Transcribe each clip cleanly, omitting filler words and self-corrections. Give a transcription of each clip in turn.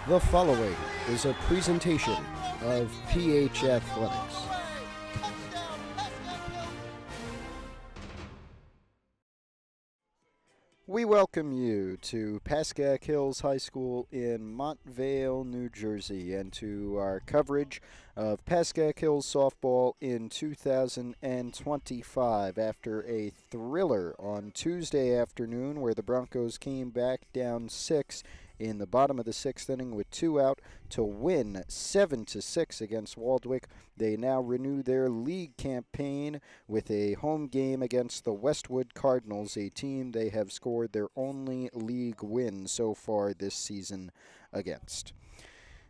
The following is a presentation of PH Athletics. We welcome you to Pascack Hills High School in Montvale, New Jersey, and to our coverage of Pascack Hills softball in 2025 after a thriller on Tuesday afternoon where the Broncos came back down 6 in the bottom of the sixth inning with 2 out to win 7-6 against Waldwick. They now renew their league campaign with a home game against the Westwood Cardinals, a team they have scored their only league win so far this season against.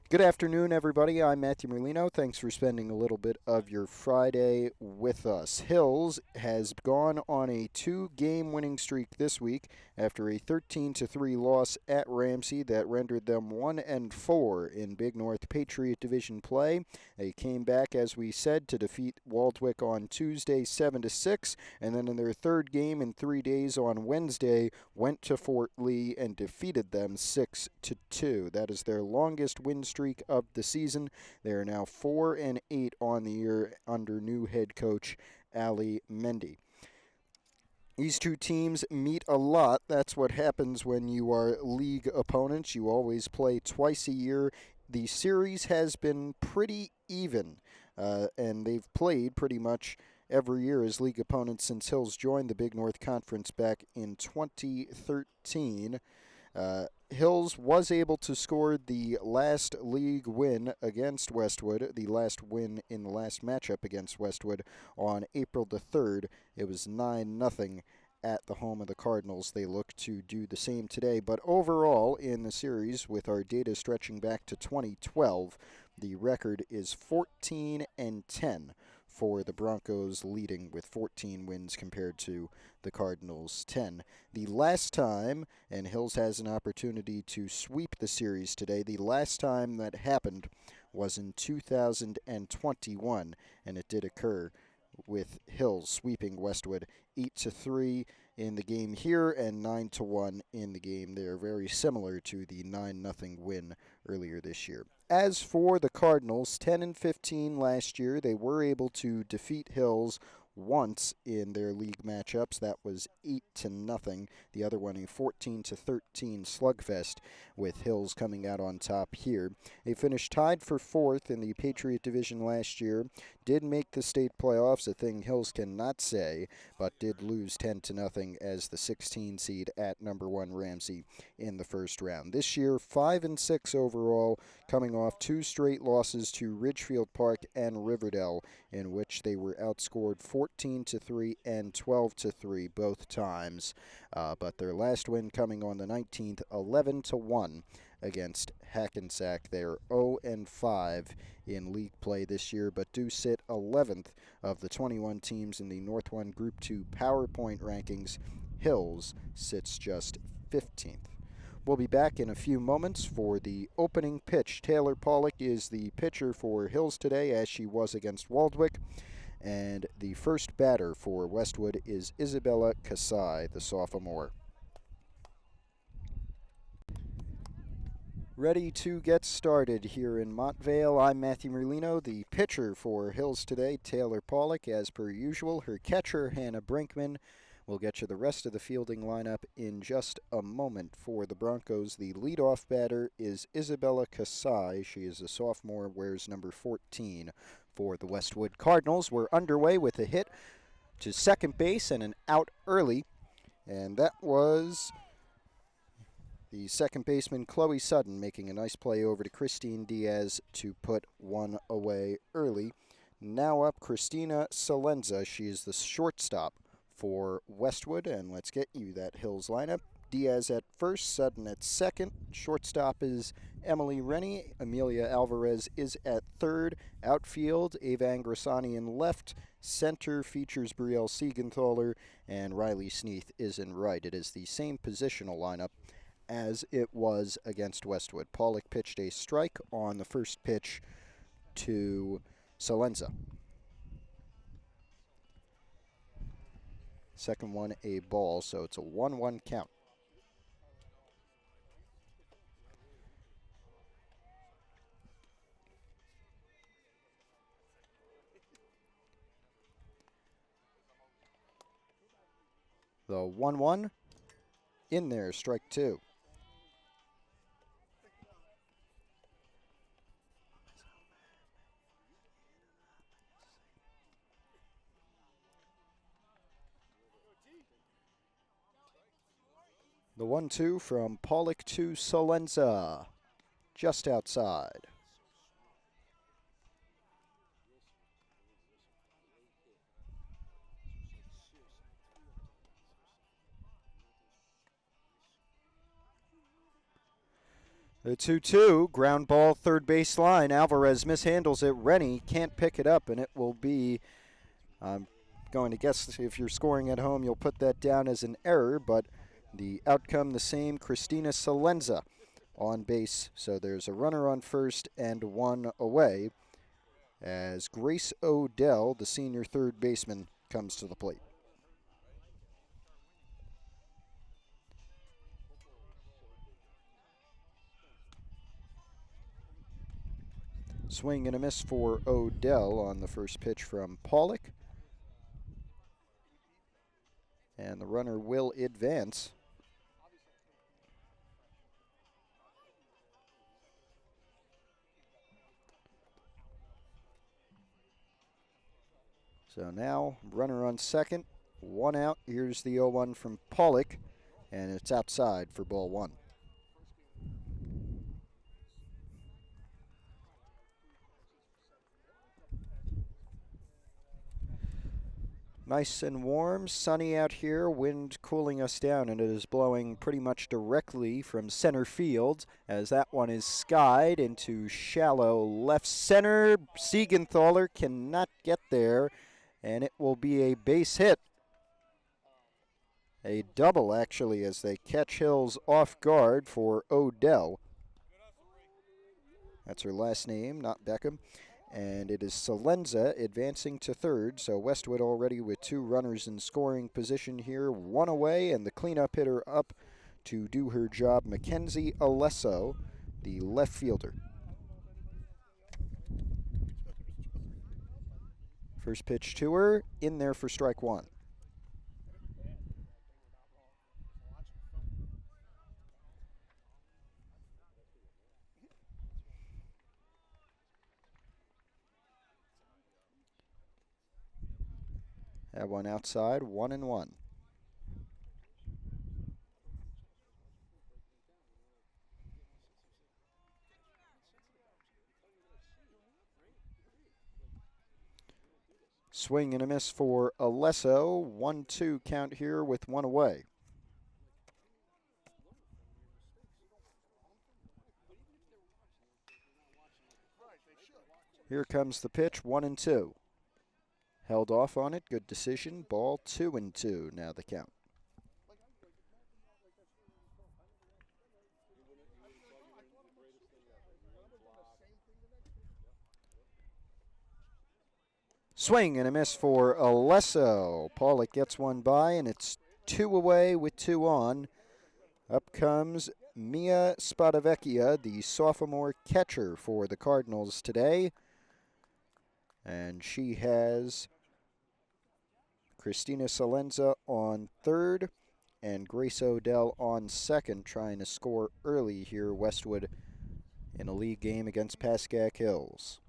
Good afternoon, everybody. I'm Matthew Merlino. Thanks for spending a little bit of your Friday with us. Hills has gone on a 2-game winning streak this week after a 13-3 loss at Ramsey that rendered them 1-4 in Big North Patriot Division play. They came back, as we said, to defeat Waldwick on Tuesday 7-6, and then in their third game in 3 days on Wednesday went to Fort Lee and defeated them 6-2. That is their longest win streak of the season. They are now 4-8 on the year under new head coach Ali Mendy. These two teams meet a lot. That's what happens when you are league opponents. You always play twice a year. The series has been pretty even, and they've played pretty much every year as league opponents since Hills joined the Big North Conference back in 2013. Hills was able to score the last league win against Westwood, the last win in the last matchup against Westwood on April the 3rd. It was 9-0 at the home of the Cardinals. They look to do the same today, but overall in the series, with our data stretching back to 2012, the record is 14-10 for the Broncos, leading with 14 wins compared to the Cardinals' 10. The last time, and Hills has an opportunity to sweep the series today, the last time that happened was in 2021, and it did occur with Hills sweeping Westwood 8-3 in the game here and 9-1 in the game there, very similar to the 9-0 win earlier this year. As for the Cardinals, 10-15 last year, they were able to defeat Hills once in their league matchups. That was 8-0. The other one a 14-13 slugfest, with Hills coming out on top here. They finished tied for 4th in the Patriot Division last year. Did make the state playoffs, a thing Hills cannot say, but did lose 10-0 as the 16 seed at number 1 Ramsey in the first round. This year, 5-6 overall, coming off 2 straight losses to Ridgefield Park and Riverdale, in which they were outscored 14-3 and 12-3 both times. But their last win coming on the 19th, 11-1 against Hackensack. They are 0-5 in league play this year, but do sit 11th of the 21 teams in the North 1 Group 2 PowerPoint rankings. Hills sits just 15th. We'll be back in a few moments for the opening pitch. Taylor Pollock is the pitcher for Hills today, as she was against Waldwick. And the first batter for Westwood is Isabella Kasai, the sophomore. Ready to get started here in Montvale. I'm Matthew Merlino, the pitcher for Hills today, Taylor Pollock, as per usual. Her catcher, Hannah Brinkman. We'll get you the rest of the fielding lineup in just a moment. For the Broncos, the leadoff batter is Isabella Kasai. She is a sophomore, wears number 14 for the Westwood Cardinals. We're underway with a hit to second base and an out early, and that was the second baseman, Chloe Sutton, making a nice play over to Christine Diaz to put one away early. Now up, Christina Salenza. She is the shortstop for Westwood, and let's get you that Hills lineup. Diaz at first, Sutton at second. Shortstop is Emily Rennie. Amelia Alvarez is at third. Outfield, Ava Angrasani in left. Center features Brielle Siegenthaler, and Riley Sneath is in right. It is the same positional lineup as it was against Westwood. Pollock pitched a strike on the first pitch to Salenza. Second one a ball, so it's a 1-1 count. The 1-1 in there, strike two. The 1-2 from Pollock to Solenza, just outside. The 2-2, ground ball, third base line. Alvarez mishandles it. Rennie can't pick it up, and it will be, I'm going to guess if you're scoring at home, you'll put that down as an error, but the outcome the same. Christina Solenza on base. So there's a runner on first and one away as Grace Odell, the senior third baseman, comes to the plate. Swing and a miss for Odell on the first pitch from Pollock. And the runner will advance. So now, runner on second, one out. Here's the 0-1 from Pollock, and it's outside for ball one. Nice and warm, sunny out here, wind cooling us down, and it is blowing pretty much directly from center field as that one is skied into shallow left center. Siegenthaler cannot get there, and it will be a base hit. A double, actually, as they catch Hills off guard for Odell. That's her last name, not Beckham. And it is Solenza advancing to third, so Westwood already with two runners in scoring position here, one away, and the cleanup hitter up to do her job, Mackenzie Alesso, the left fielder. First pitch to her, in there for strike one. That one outside, 1-1. Swing and a miss for Alesso. 1-2 count here with one away. Here comes the pitch, 1-2. Held off on it, good decision. Ball 2-2, now the count. Swing and a miss for Alesso. Pollock gets one by, and it's two away with two on. Up comes Mia Spadavecchia, the sophomore catcher for the Cardinals today. And she has Christina Solenza on third and Grace Odell on second, trying to score early here, Westwood, in a league game against Pascack Hills.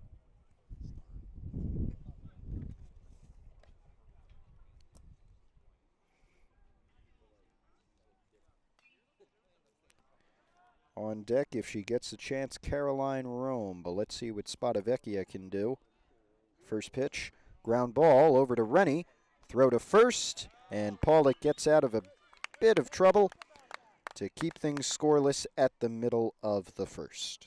On deck, if she gets a chance, Caroline Rome, but let's see what Spadavecchia can do. First pitch, ground ball over to Rennie. Throw to first, and Pollock gets out of a bit of trouble to keep things scoreless at the middle of the first.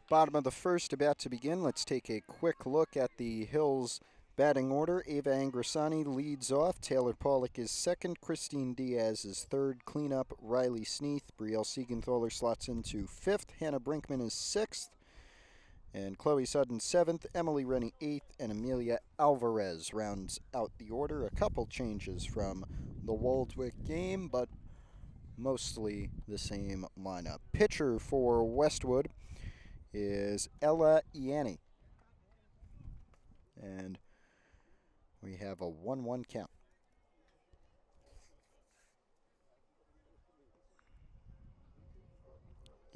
Bottom of the first about to begin. Let's take a quick look at the Hills batting order. Ava Angrasani leads off. Taylor Pollock is second. Christine Diaz is third. Cleanup, Riley Sneath. Brielle Siegenthaler slots into fifth. Hannah Brinkman is sixth. And Chloe Sutton 7th, Emily Rennie 8th, and Amelia Alvarez rounds out the order. A couple changes from the Waldwick game, but mostly the same lineup. Pitcher for Westwood is Ella Ianni. And we have a 1-1 count.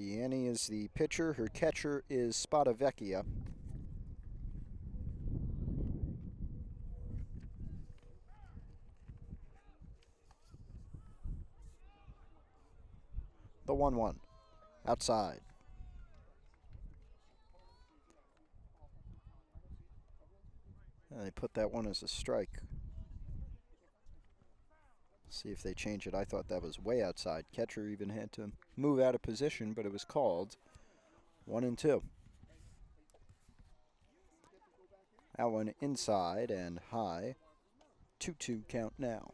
Ianni is the pitcher. Her catcher is Spadavecchia. The 1-1. Outside. And they put that one as a strike. See if they change it. I thought that was way outside. Catcher even had to move out of position, but it was called. 1-2. That one inside and high. 2-2 count now.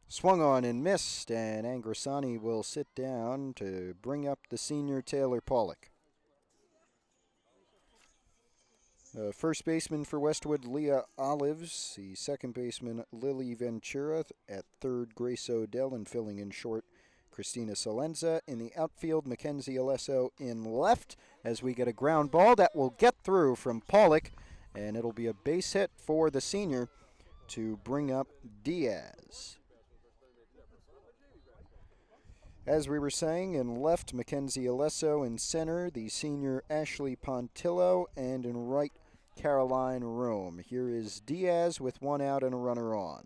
Swung on and missed, and Angrasani will sit down to bring up the senior Taylor Pollock. First baseman for Westwood, Leah Olives. The second baseman, Lily Ventura. At third, Grace Odell, and filling in short, Christina Salenza. In the outfield, Mackenzie Alesso in left as we get a ground ball that will get through from Pollock, and it'll be a base hit for the senior to bring up Diaz. As we were saying, in left, Mackenzie Alesso. In center, the senior Ashley Pontillo. And in right, Caroline Rome. Here is Diaz with one out and a runner on.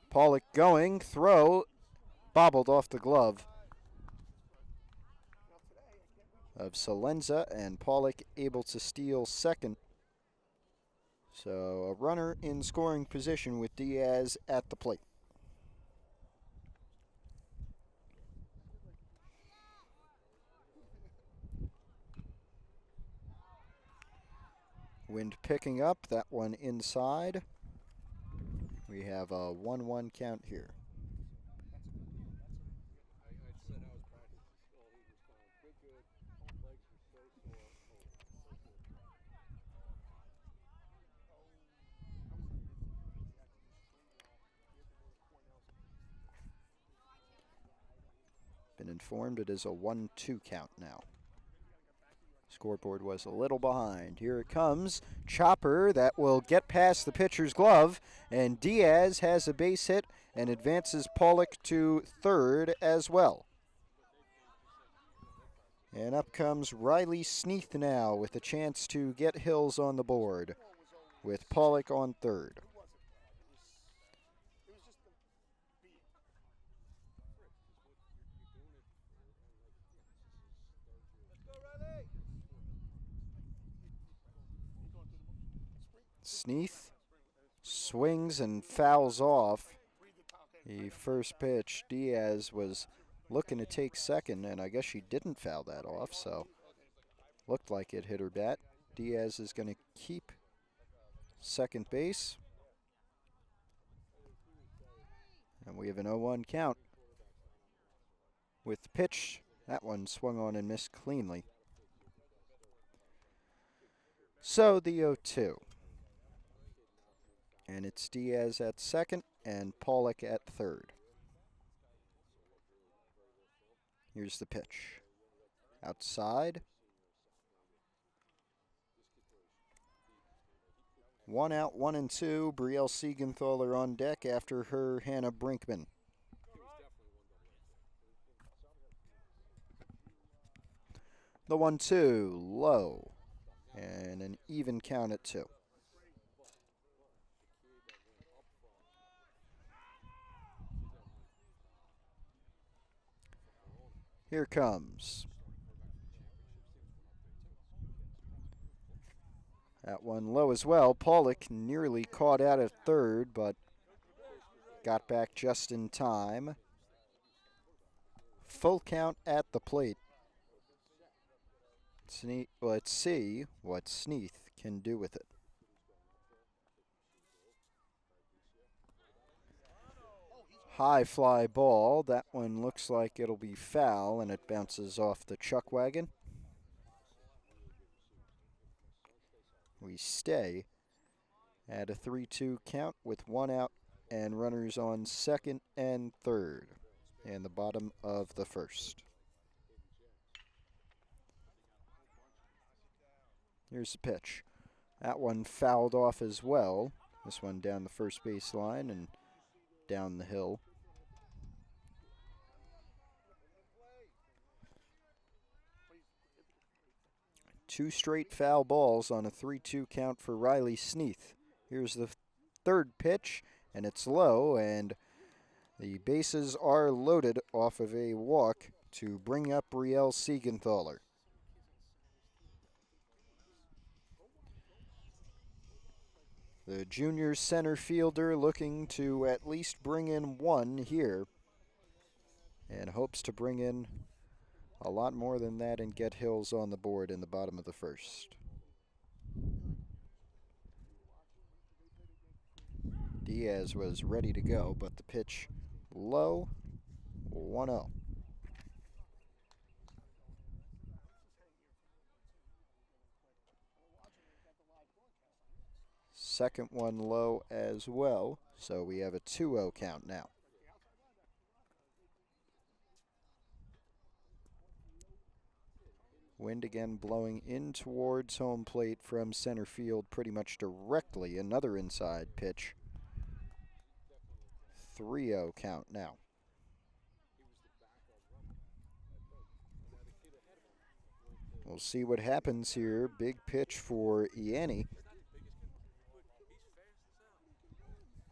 Pollock going, throw, bobbled off the glove of Salenza, and Pollock able to steal second. So a runner in scoring position with Diaz at the plate. Wind picking up, that one inside. We have a 1-1 count here. Been informed it is a 1-2 count now. Scoreboard was a little behind. Here it comes. Chopper that will get past the pitcher's glove, and Diaz has a base hit and advances Pollock to third as well. And up comes Riley Sneath now with a chance to get Hills on the board with Pollock on third. Sneath swings and fouls off the first pitch. Diaz was looking to take second, and I guess she didn't foul that off, so looked like it hit her bat. Diaz is going to keep second base. And we have an 0-1 count. With the pitch, that one swung on and missed cleanly. So the 0-2. And it's Diaz at second and Pollock at third. Here's the pitch. Outside. 1 out, 1-2. Brielle Siegenthaler on deck. After her, Hannah Brinkman. The 1-2, low. And an even count at 2. Here comes. That one low as well. Pollock nearly caught out at third, but got back just in time. Full count at the plate. Let's see what Sneath can do with it. High fly ball. That one looks like it'll be foul, and it bounces off the chuck wagon. We stay at a 3-2 count with 1 out and runners on second and third in the bottom of the first. Here's the pitch. That one fouled off as well. This one down the first base line and down the hill. Two straight foul balls on a 3-2 count for Riley Sneath. Here's the third pitch, and it's low, and the bases are loaded off of a walk to bring up Brielle Siegenthaler. The junior center fielder looking to at least bring in one here and hopes to bring in a lot more than that and get Hills on the board in the bottom of the first. Diaz was ready to go, but the pitch low, 1-0. Second one low as well, so we have a 2-0 count now. Wind again blowing in towards home plate from center field pretty much directly. Another inside pitch. 3-0 count now. We'll see what happens here. Big pitch for Ianni.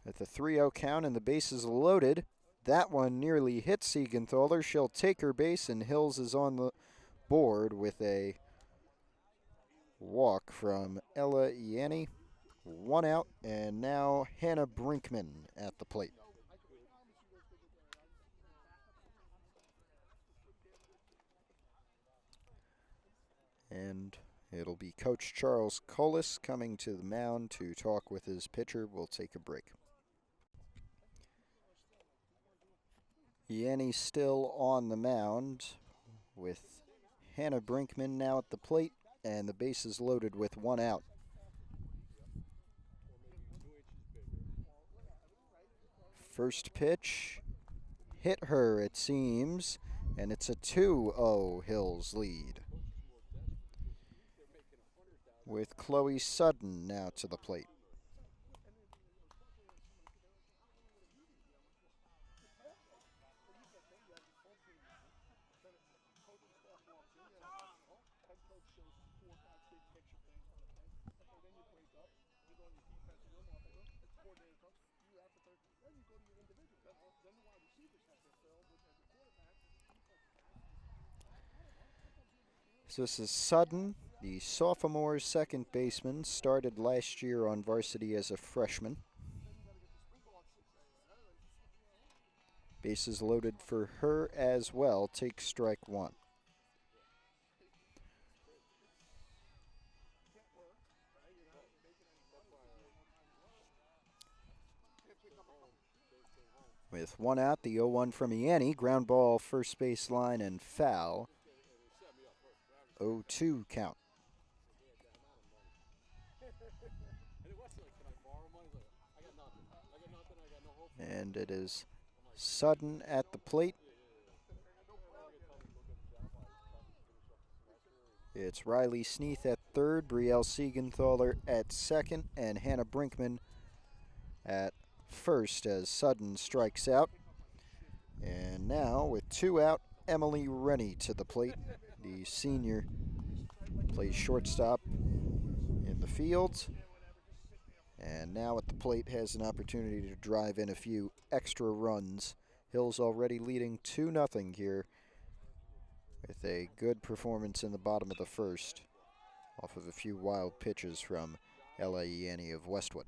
At the 3-0 count and the bases loaded. That one nearly hit Siegenthaler. She'll take her base, and Hills is on the board with a walk from Ella Ianni. 1 out, and now Hannah Brinkman at the plate. And it'll be Coach Charles Collis coming to the mound to talk with his pitcher. We'll take a break. Ianni still on the mound with Hannah Brinkman now at the plate, and the bases loaded with 1 out. First pitch hit her, it seems, and it's a 2-0 Hills lead. With Chloe Sutton now to the plate. So this is Sutton, the sophomore second baseman, started last year on varsity as a freshman. Bases loaded for her as well. Take strike one. With 1 out, the 0-1 from Ianni. Ground ball, first base line, and foul. 0-2 count. And it is Sutton at the plate. It's Riley Sneath at third, Brielle Siegenthaler at second, and Hannah Brinkman at first as Sutton strikes out. And now with 2 out, Emily Rennie to the plate. The senior plays shortstop in the field. And now at the plate has an opportunity to drive in a few extra runs. Hills already leading 2-0 here with a good performance in the bottom of the first off of a few wild pitches from Ella Ianni of Westwood.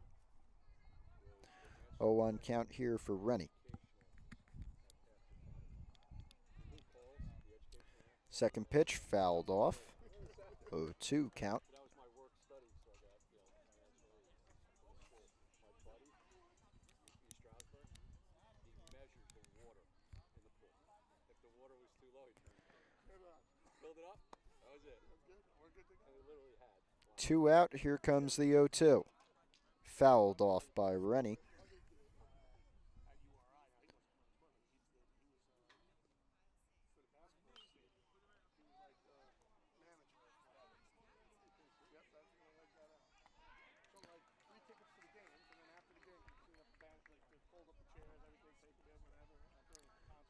0-1 count here for Rennie. Second pitch fouled off. 0-2 count. Two out, here comes the 0-2. Fouled off by Rennie.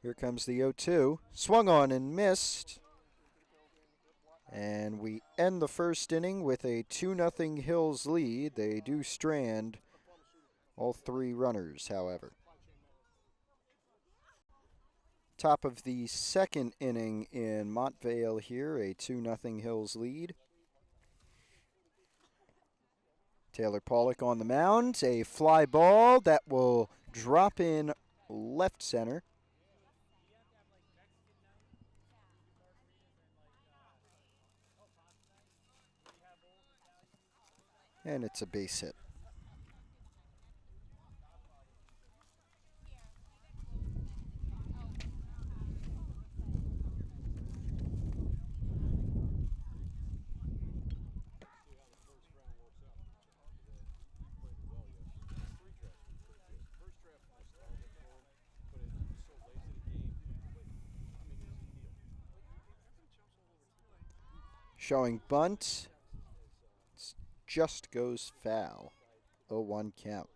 Here comes the 0-2. Swung on and missed. And we end the first inning with a 2-0 Hills lead. They do strand all three runners, however. Top of the second inning in Montvale here, a 2-0 Hills lead. Taylor Pollock on the mound. A fly ball that will drop in left center. And it's a base hit. Showing bunt. Just goes foul. 0-1 count.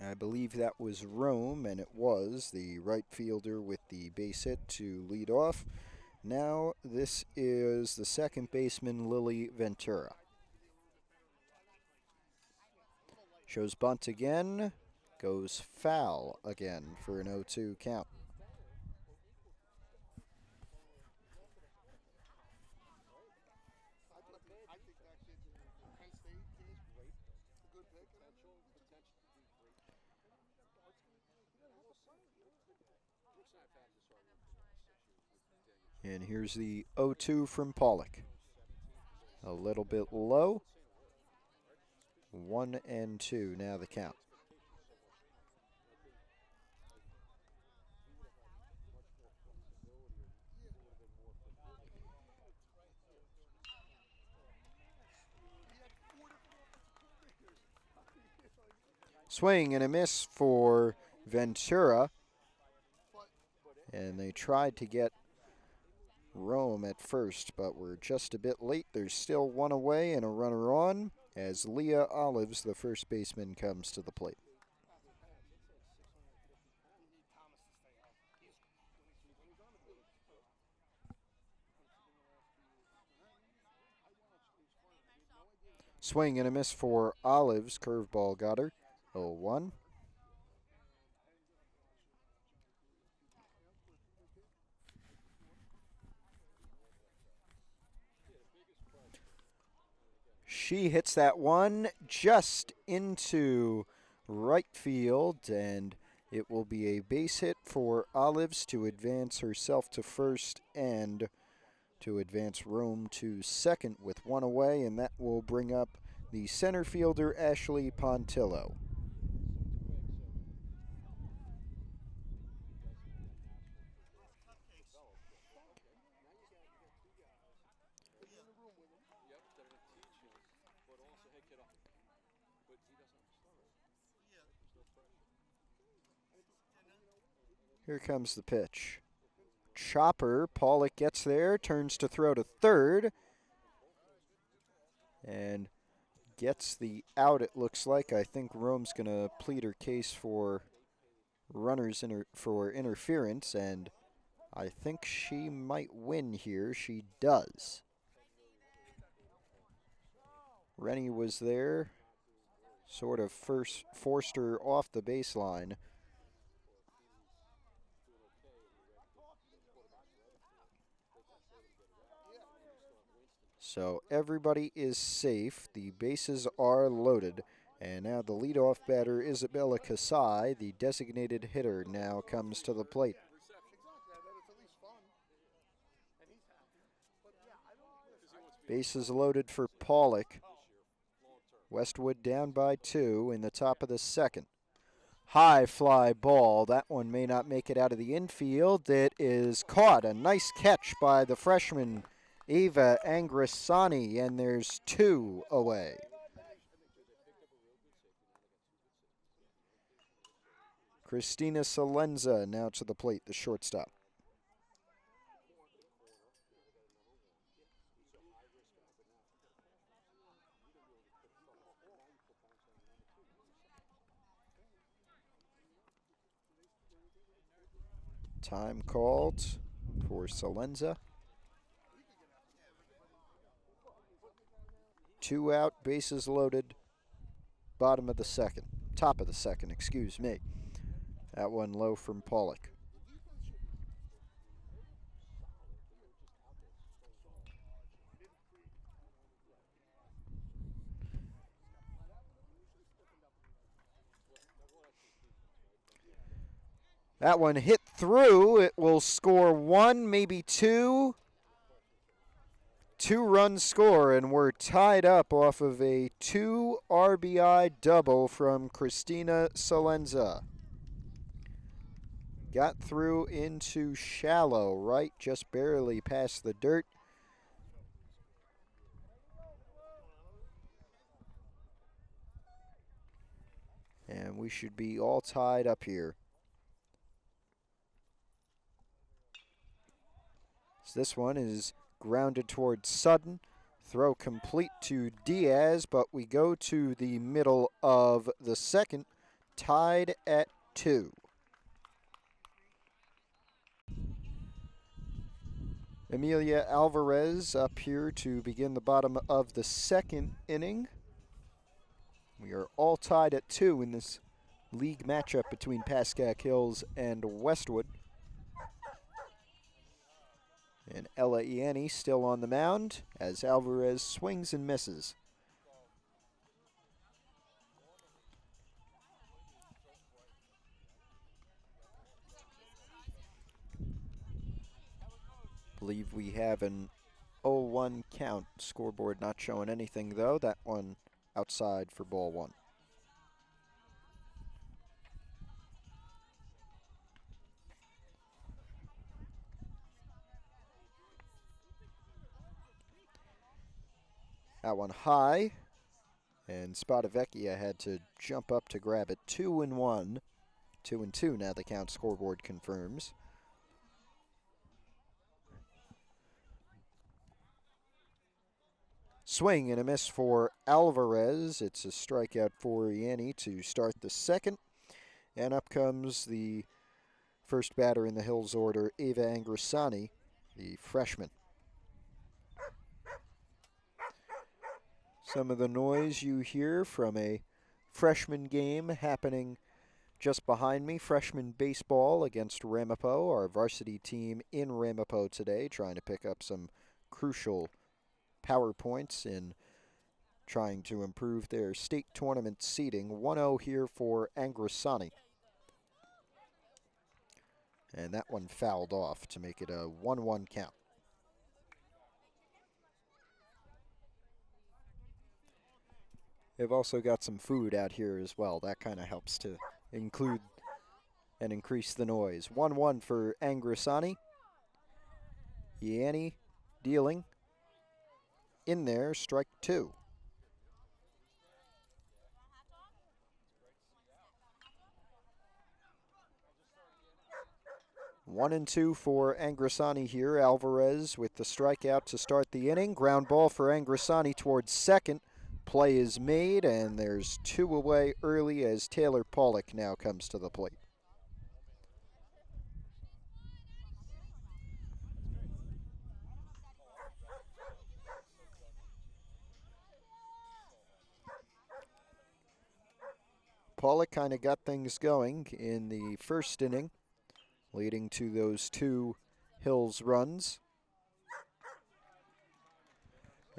I believe that was Rome, and it was the right fielder with the base hit to lead off. Now this is the second baseman, Lily Ventura. Shows bunt again. Goes foul again for an 0-2 count. And here's the 0-2 from Pollock. A little bit low. 1-2 now the count. Swing and a miss for Ventura. And they tried to get Rome at first, but we're just a bit late. There's still one away and a runner on as Leah Olives, the first baseman, comes to the plate. Swing and a miss for Olives. Curveball got her. 0-1. She hits that one just into right field, and it will be a base hit for Olives to advance herself to first and to advance Rome to second with one away, and that will bring up the center fielder, Ashley Pontillo. Here comes the pitch. Chopper. Pollock gets there, turns to throw to third, and gets the out, it looks like. I think Rome's going to plead her case for runners for interference, and I think she might win here. She does. Rennie was there, sort of first forced her off the baseline. So everybody is safe. The bases are loaded. And now the leadoff batter, Isabella Kasai, the designated hitter, now comes to the plate. Bases loaded for Pollock. Westwood down by 2 in the top of the second. High fly ball. That one may not make it out of the infield. It is caught. A nice catch by the freshman, Eva Angrisani, and there's 2 away. Christina Salenza now to the plate, the shortstop. Time called for Salenza. 2 out, bases loaded. Bottom of the second. Top of the second, excuse me. That one low from Pollock. That one hit through. It will score 1, maybe 2. 2-run score, and we're tied up off of a 2 RBI double from Christina Salenza. Got through into shallow right, just barely past the dirt. And we should be all tied up here. So this one is grounded towards Sutton. Throw complete to Diaz, but we go to the middle of the second, tied at 2. Amelia Alvarez up here to begin the bottom of the second inning. We are all tied at 2 in this league matchup between Pascack Hills and Westwood. And Ella Ianni still on the mound as Alvarez swings and misses. Believe we have an 0-1 count. Scoreboard not showing anything though. That one outside for ball 1. That one high, and Spadavecchia had to jump up to grab it. 2-1. 2-2 now the count, scoreboard confirms. Swing and a miss for Alvarez. It's a strikeout for Ianni to start the second. And up comes the first batter in the Hills order, Ava Angrisani, the freshman. Some of the noise you hear from a freshman game happening just behind me. Freshman baseball against Ramapo, our varsity team in Ramapo today, trying to pick up some crucial power points in trying to improve their state tournament seeding. 1-0 here for Angrisani. And that one fouled off to make it a 1-1 count. They've also got some food out here as well. That kind of helps to include and increase the noise. 1-1 for Angrisani. Ianni dealing. In there, strike 2. 1-2 for Angrisani here. Alvarez with the strikeout to start the inning. Ground ball for Angrisani towards second. Play is made, and there's 2 away early as Taylor Pollock now comes to the plate. Pollock kind of got things going in the first inning, leading to those 2 Hills runs.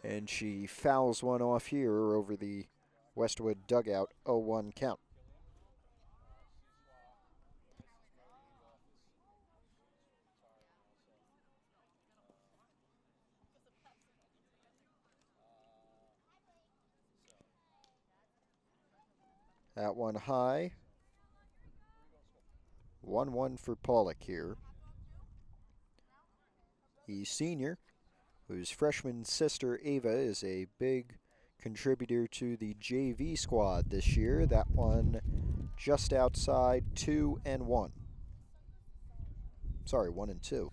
And she fouls one off here over the Westwood dugout, 0-1 count. That one high. 1-1 for Pollock here. He's senior, whose freshman sister Ava is a big contributor to the JV squad this year. That one just outside 2-1. Sorry, 1-2.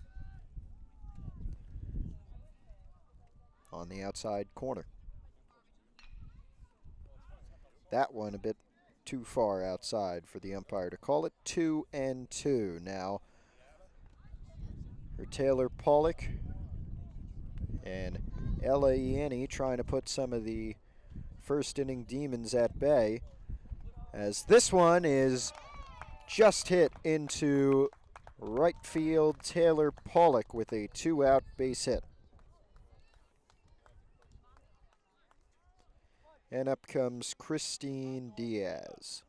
On the outside corner. That one a bit too far outside for the umpire to call it. 2-2. Now for Taylor Pollock and Ella Ianni trying to put some of the first inning demons at bay, as this one is just hit into right field. Taylor Pollock with a 2-out base hit. And up comes Christine Diaz.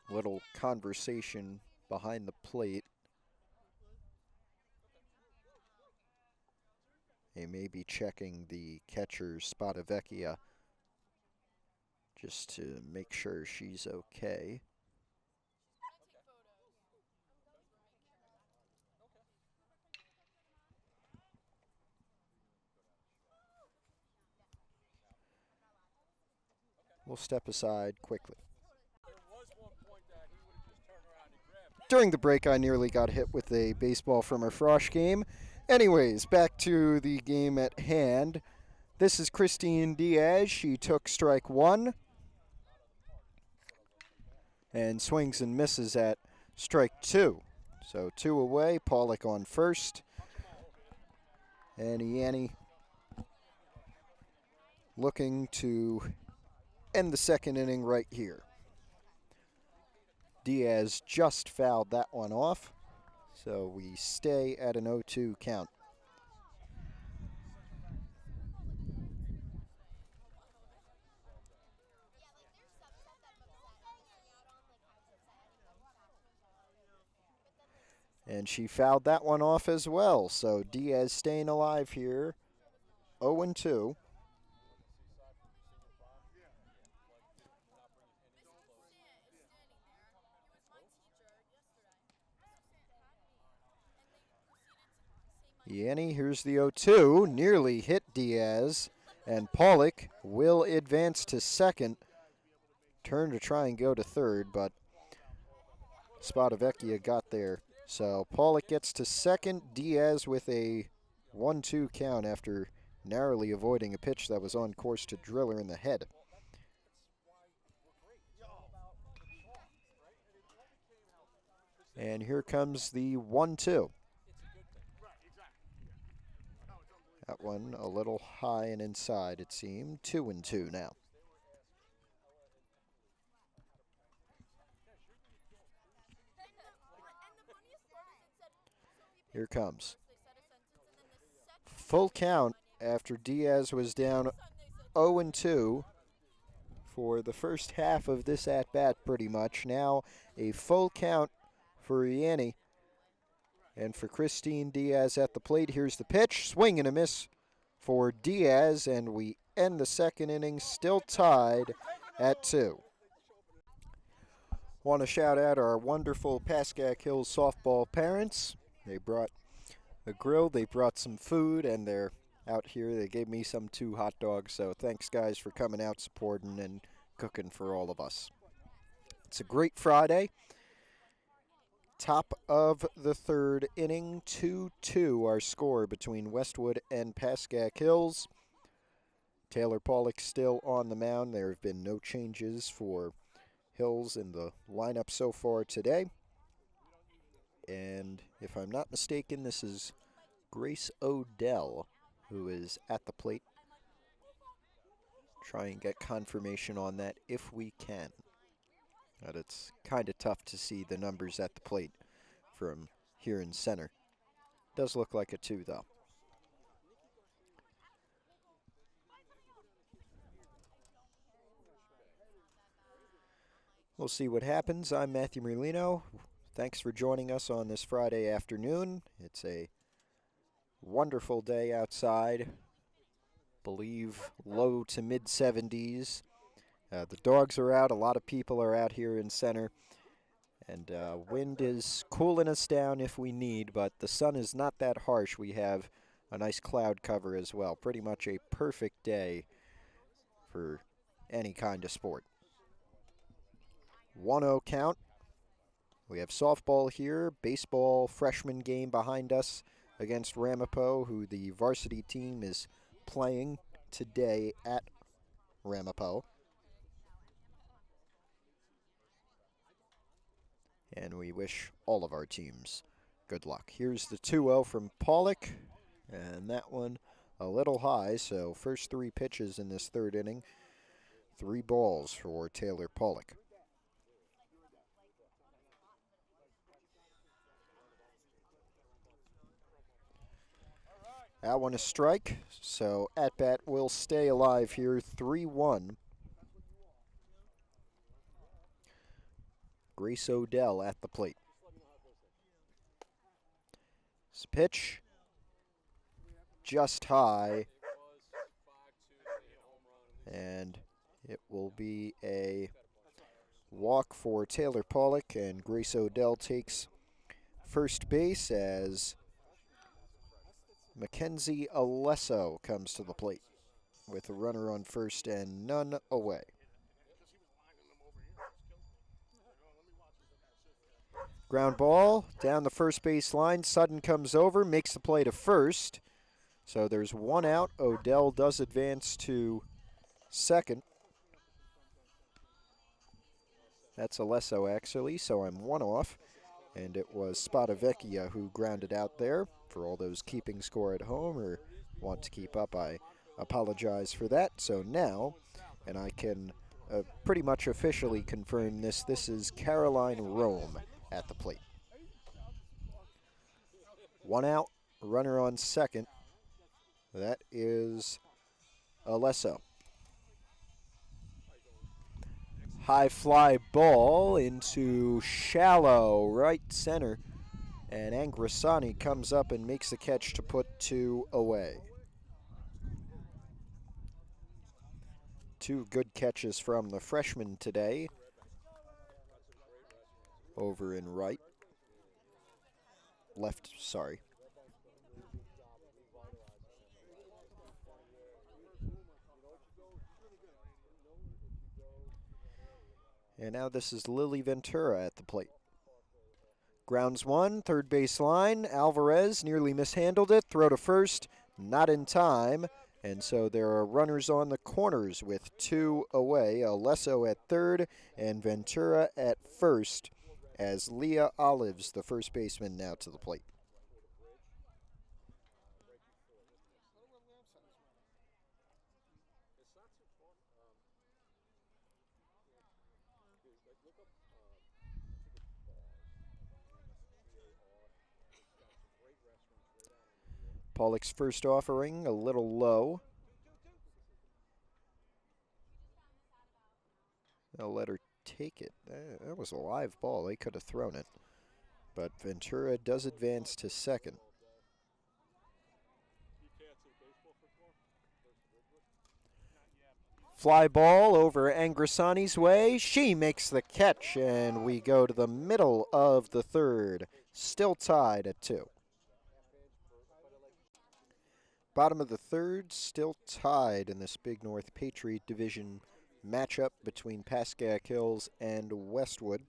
Little conversation behind the plate. They may be checking the catcher, Spadavecchia, just to make sure she's okay. We'll step aside quickly. During the break, I nearly got hit with a baseball from a Frosh game. Anyways, back to the game at hand. This is Christine Diaz. She took strike one and swings and misses at strike two. So 2 away. Pollock on first. And Ianni looking to end the second inning right here. Diaz just fouled that one off, so we stay at an 0-2 count. And she fouled that one off as well, so Diaz staying alive here, 0-2. Ianni, here's the 0-2, nearly hit Diaz, and Pollock will advance to second. Turn to try and go to third, but Spadavecchia got there. So Pollock gets to second, Diaz with a 1-2 count after narrowly avoiding a pitch that was on course to drill her in the head. And here comes the 1-2. That one a little high and inside, it seemed. 2-2 now. Here comes. Full count after Diaz was down 0-2 for the first half of this at-bat pretty much. Now a full count for Ianni. And for Christine Diaz at the plate, here's the pitch. Swing and a miss for Diaz, and we end the second inning still tied at 2. Want to shout out our wonderful Pascack Hills softball parents. They brought a grill, they brought some food, and they're out here. They gave me some 2 hot dogs, so thanks, guys, for coming out, supporting, and cooking for all of us. It's a great Friday. Top of the third inning, 2-2 our score between Westwood and Pascack Hills. Taylor Pollock still on the mound. There have been no changes for Hills in the lineup so far today. And if I'm not mistaken, this is Grace Odell who is at the plate. Try and get confirmation on that if we can. But it's kind of tough to see the numbers at the plate from here in center. Does look like a 2, though. We'll see what happens. I'm Matthew Merlino. Thanks for joining us on this Friday afternoon. It's a wonderful day outside. Believe low to mid 70s. The dogs are out. A lot of people are out here in center. And wind is cooling us down if we need, but the sun is not that harsh. We have a nice cloud cover as well. Pretty much a perfect day for any kind of sport. 1-0 count. We have softball here, baseball freshman game behind us. against Ramapo, who the varsity team is playing today at Ramapo. And we wish all of our teams good luck. Here's the 2-0 from Pollock, and that one a little high, so first 3 pitches in this third inning, 3 balls for Taylor Pollock. That one a strike, so at-bat will stay alive here, 3-1. Grace Odell at the plate. This pitch, just high, and it will be a walk for Taylor Pollock, and Grace Odell takes first base as Mackenzie Alesso comes to the plate with a runner on first and none away. Ground ball down the first base line. Sutton comes over, makes the play to first. So there's 1 out. Odell does advance to second. That's Alesso, actually, so I'm 1 off. And it was Spadavecchia who grounded out there. For all those keeping score at home or want to keep up, I apologize for that. So now, and I can pretty much officially confirm this, this is Caroline Rome at the plate. 1 out, runner on second. That is Alesso. High fly ball into shallow right center. And Angrasani comes up and makes the catch to put 2 away. 2 good catches from the freshman today. Over in right. Left, sorry. And now this is Lily Ventura at the plate. Grounds 1, third base line. Alvarez nearly mishandled it. Throw to first, not in time. And so there are runners on the corners with 2 away. Alesso at third and Ventura at first as Leah Olives, the first baseman, now to the plate. Pollock's first offering a little low. They'll let her take it. That was a live ball. They could have thrown it. But Ventura does advance to second. Fly ball over Angrasani's way. She makes the catch, and we go to the middle of the third. Still tied at 2. Bottom of the third, still tied in this Big North Patriot Division matchup between Pascack Hills and Westwood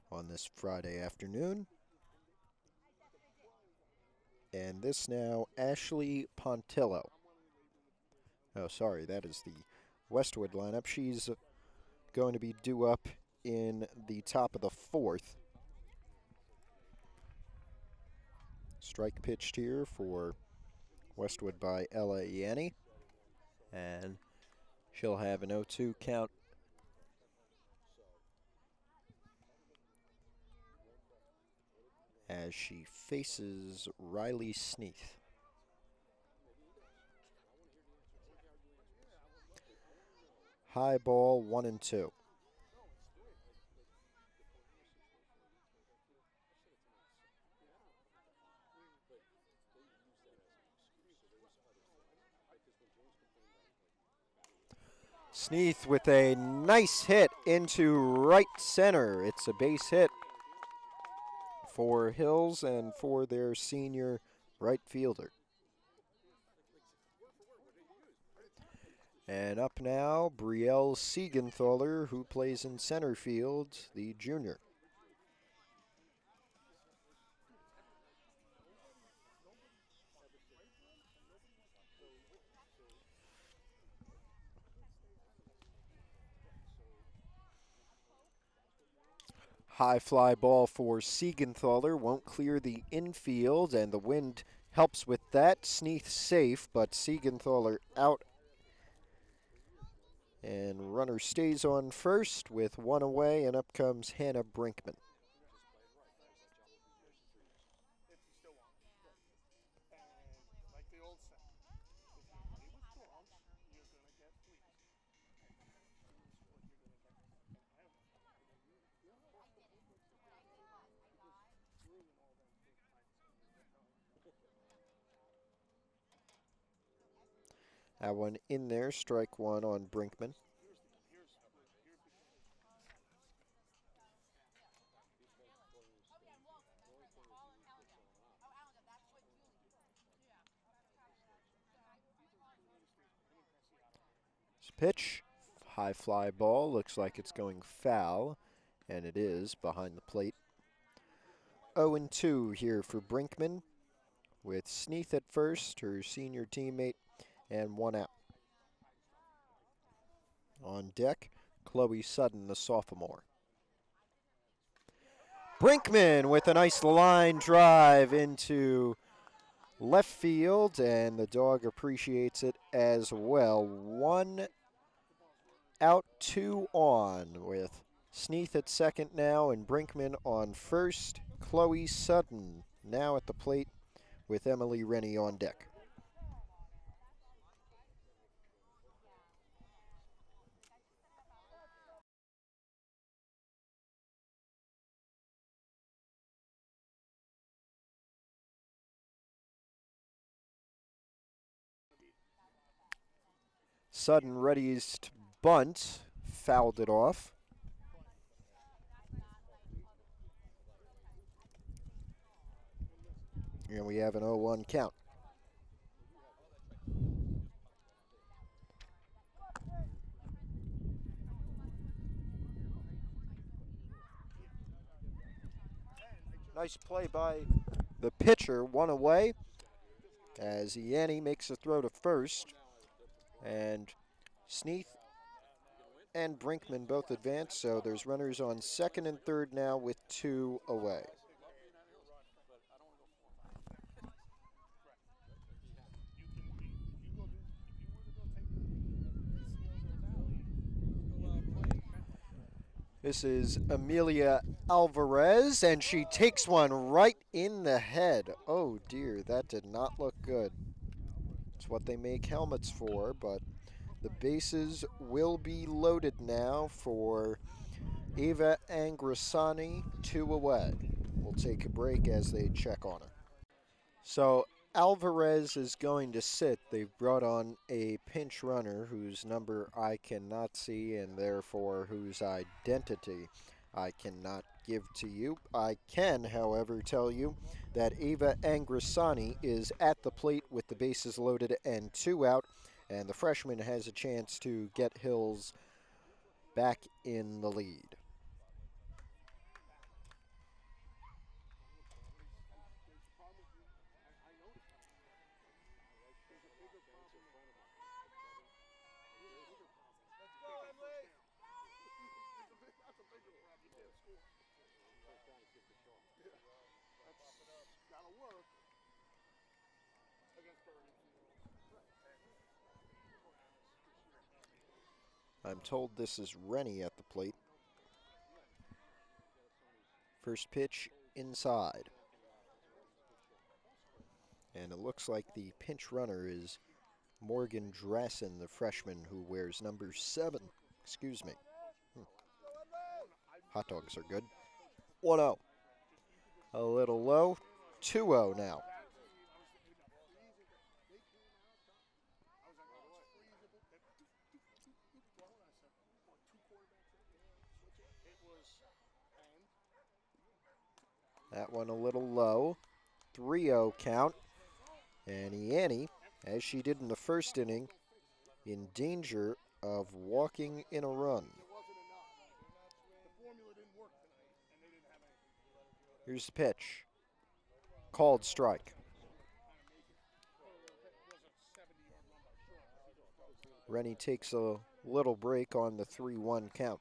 on this Friday afternoon. And this now, Ashley Pontillo. Oh, sorry, that is the Westwood lineup. She's going to be due up in the top of the 4th. Strike pitched here for Westwood by Ella Ianni. And she'll have an 0-2 count. As she faces Riley Sneath. High ball, 1-2. Sneath with a nice hit into right center. It's a base hit for Hills and for their senior right fielder. And up now, Brielle Siegenthaler, who plays in center field, the junior. High fly ball for Siegenthaler, won't clear the infield, and the wind helps with that. Sneath safe, but Siegenthaler out. And runner stays on first with one away, and up comes Hannah Brinkman. That one in there, strike one on Brinkman. Pitch, high fly ball, looks like it's going foul, and it is behind the plate. 0-2 here for Brinkman, with Sneath at first, her senior teammate, and one out. On deck, Chloe Sutton, the sophomore. Brinkman with a nice line drive into left field, and the dog appreciates it as well. 1 out, 2 on, with Sneath at second now and Brinkman on first. Chloe Sutton now at the plate with Emily Rennie on deck. Sutton readies to bunt, fouled it off. And we have an 0-1 count. Nice play by the pitcher, one away, as Yanni makes a throw to first. And Sneath and Brinkman both advance, so there's runners on second and third now with 2 away. This is Amelia Alvarez, and she takes one right in the head. Oh dear, that did not look good. It's what they make helmets for, but the bases will be loaded now for Eva Angrisani, 2 away. We'll take a break as they check on her. So Alvarez is going to sit. They've brought on a pinch runner whose number I cannot see and therefore whose identity I cannot give to you. I can, however, tell you that Eva Angrisani is at the plate with the bases loaded and 2 out, and the freshman has a chance to get Hills back in the lead. I'm told this is Rennie at the plate. First pitch inside. And it looks like the pinch runner is Morgan Drassen, the freshman who wears number 7. Excuse me. Hot dogs are good. 1-0. A little low. 2-0 now. That one a little low. 3-0 count. And Yanni, as she did in the first inning, in danger of walking in a run. Here's the pitch. Called strike. Rennie takes a little break on the 3-1 count.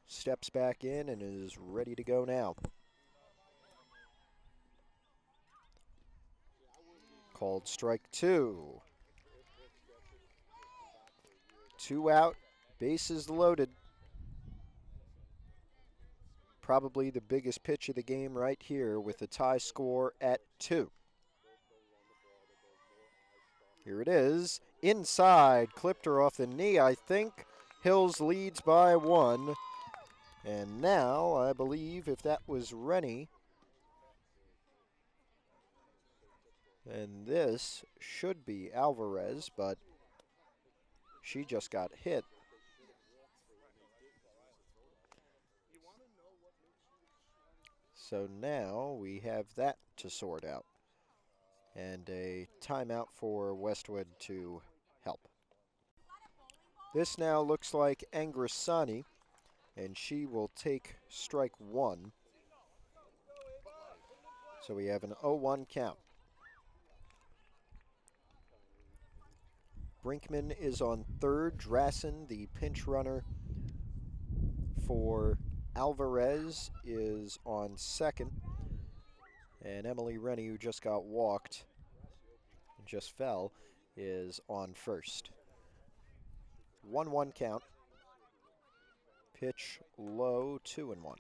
steps back in and is ready to go now. Called strike 2. 2 out, bases loaded. Probably the biggest pitch of the game right here with a tie score at 2. Here it is, inside, clipped her off the knee, I think. Hills leads by 1. And now, I believe, if that was Rennie, then this should be Alvarez, but she just got hit. So now we have that to sort out. And a timeout for Westwood to help. This now looks like Angrisani, and she will take strike 1. So we have an 0-1 count. Brinkman is on third. Drassen, the pinch runner for Alvarez, is on second. And Emily Rennie, who just got walked, just fell, is on first. 1-1 count. Pitch low, 2-1.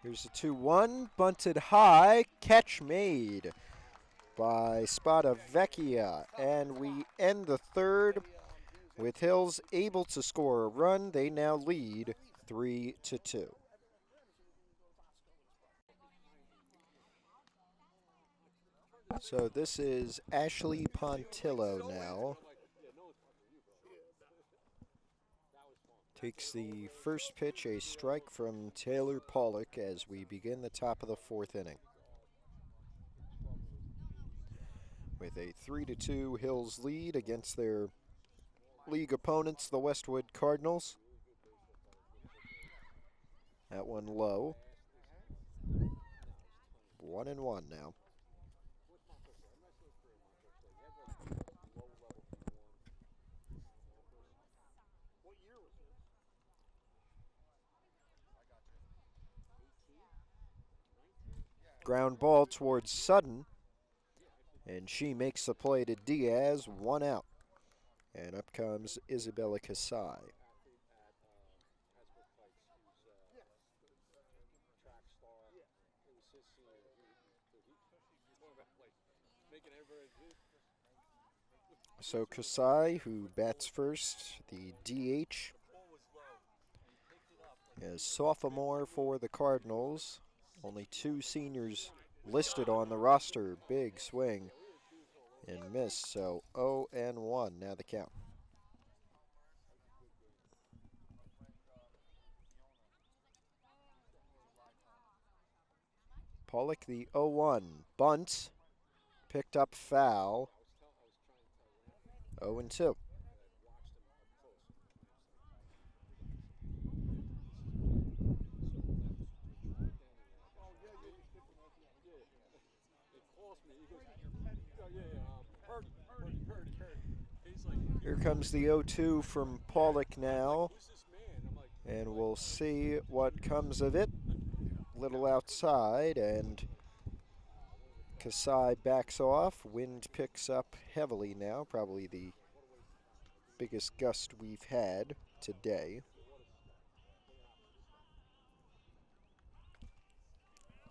Here's the 2-1, bunted high, catch made by Spadavecchia. And we end the third with Hills able to score a run. They now lead 3-2. So this is Ashley Pontillo now. Takes the first pitch, a strike from Taylor Pollock as we begin the top of the 4th inning. With a 3-2 Hills lead against their league opponents, the Westwood Cardinals. That one low. 1-1 now. Ground ball towards Sutton, and she makes the play to Diaz, 1 out. And up comes Isabella Kasai. So Kasai, who bats first, the DH, is sophomore for the Cardinals. Only 2 seniors listed on the roster. Big swing and miss, so 0-1 now the count. Pollock, the 0-1, bunt, picked up foul, 0-2. Here comes the 0-2 from Pollock now, and we'll see what comes of it. Little outside, and Kasai backs off. Wind picks up heavily now, probably the biggest gust we've had today.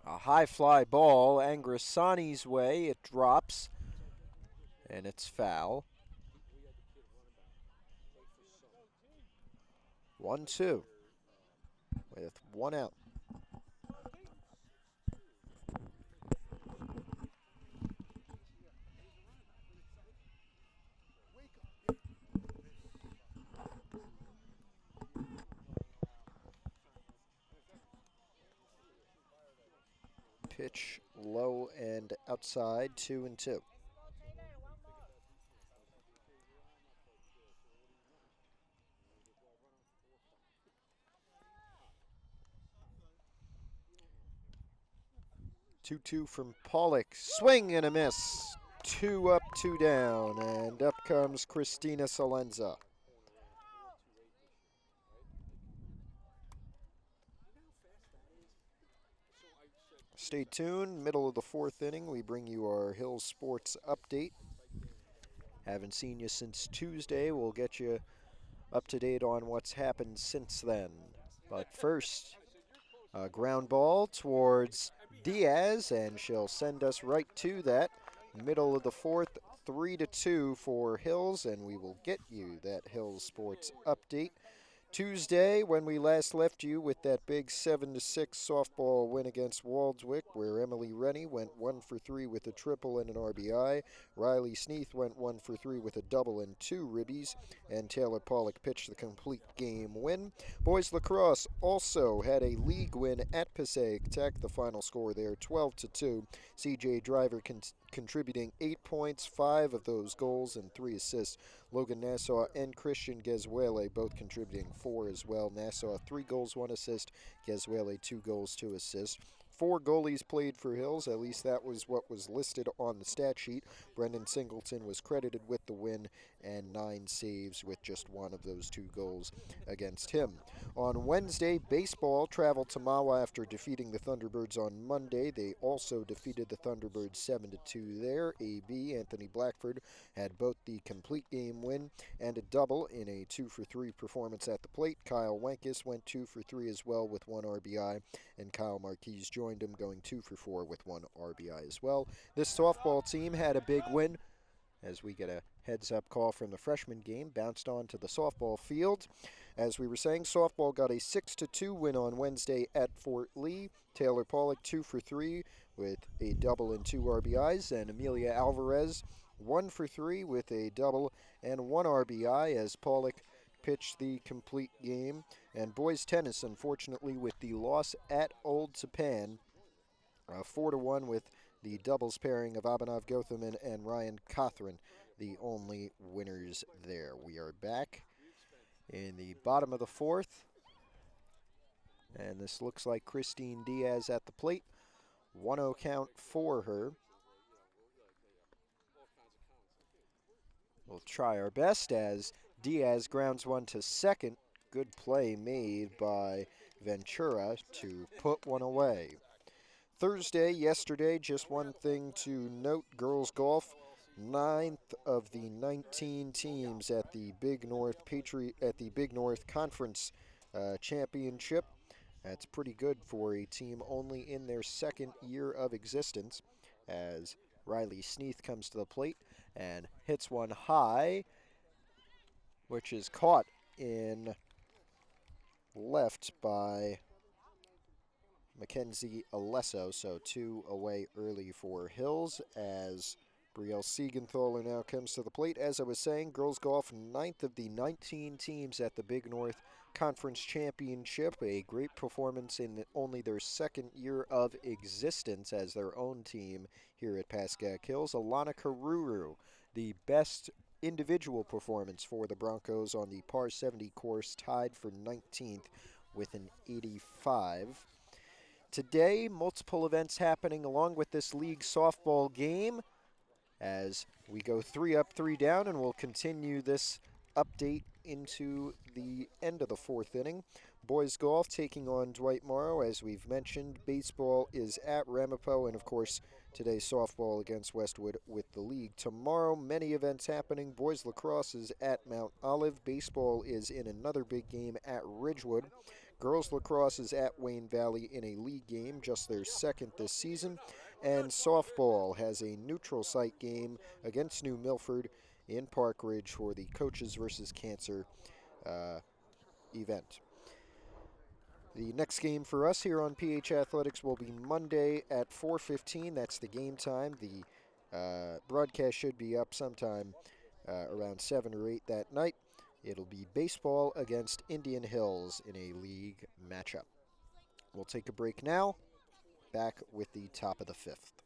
A high fly ball, Angrisani's way, it drops, and it's foul. 1-2 with 1 out. Pitch low and outside, 2-2. 2-2 from Pollock. Swing and a miss. 2 up, 2 down, and up comes Christina Salenza. Stay tuned. Middle of the 4th inning, we bring you our Hills Sports update. Haven't seen you since Tuesday. We'll get you up to date on what's happened since then. But first, a ground ball towards Diaz, and she'll send us right to that. Middle of the 4th, 3-2 for Hills, and we will get you that Hills Sports update. Tuesday, when we last left you with that big 7-6 softball win against Waldswick, where Emily Rennie went 1 for 3 with a triple and an RBI, Riley Sneath went 1 for 3 with a double and 2 ribbies, and Taylor Pollock pitched the complete game win. Boys lacrosse also had a league win at Pascack. The final score there, 12-2. CJ Driver contributing 8 points, 5 of those goals and 3 assists. Logan Nassau and Christian Gezuele both contributing 4 as well. Nassau 3 goals, 1 assist. Gezuele 2 goals, 2 assists. 4 goalies played for Hills, at least that was what was listed on the stat sheet. Brendan Singleton was credited with the win and 9 saves with just 1 of those 2 goals against him. On Wednesday, baseball traveled to Mahwah after defeating the Thunderbirds on Monday. They also defeated the Thunderbirds 7-2 there. AB, Anthony Blackford, had both the complete game win and a double in a 2 for 3 performance at the plate. Kyle Wenkes went 2 for 3 as well with 1 RBI, and Kyle Marquise joined him going 2 for 4 with 1 RBI as well. This softball team had a big win as we get a heads-up call from the freshman game, bounced on to the softball field. As we were saying, softball got a 6-2 win on Wednesday at Fort Lee. Taylor Pollock 2 for 3 with a double and 2 RBIs, and Amelia Alvarez 1 for 3 with a double and 1 RBI as Pollock pitched the complete game. And boys tennis, unfortunately, with the loss at Old Tapan, 4-1 with the doubles pairing of Abhinav Gothaman and Ryan Cothran, the only winners there. We are back in the bottom of the 4th, and this looks like Christine Diaz at the plate. 1-0 count for her. We'll try our best as Diaz grounds one to second. Good play made by Ventura to put one away. Thursday, yesterday, just one thing to note, girls golf, 9th of the 19 teams at the Big North Conference Championship. That's pretty good for a team only in their 2nd year of existence, as Riley Sneath comes to the plate and hits one high, which is caught in left by Mackenzie Alesso, so 2 away early for Hills as Brielle Siegenthaler now comes to the plate. As I was saying, girls golf 9th of the 19 teams at the Big North Conference Championship. A great performance in only their 2nd year of existence as their own team here at Pascack Hills. Alana Karuru, the best individual performance for the Broncos on the par 70 course, tied for 19th with an 85. Today, multiple events happening along with this league softball game as we go 3 up, 3 down, and we'll continue this update into the end of the 4th inning. Boys golf taking on Dwight Morrow, as we've mentioned. Baseball is at Ramapo, and of course, today softball against Westwood with the league. Tomorrow, many events happening. Boys lacrosse is at Mount Olive. Baseball is in another big game at Ridgewood. Girls lacrosse is at Wayne Valley in a league game, just their 2nd this season. And softball has a neutral site game against New Milford in Park Ridge for the Coaches versus Cancer event. The next game for us here on PH Athletics will be Monday at 4:15. That's the game time. The broadcast should be up sometime around 7 or 8 that night. It'll be baseball against Indian Hills in a league matchup. We'll take a break now. Back with the top of the 5th.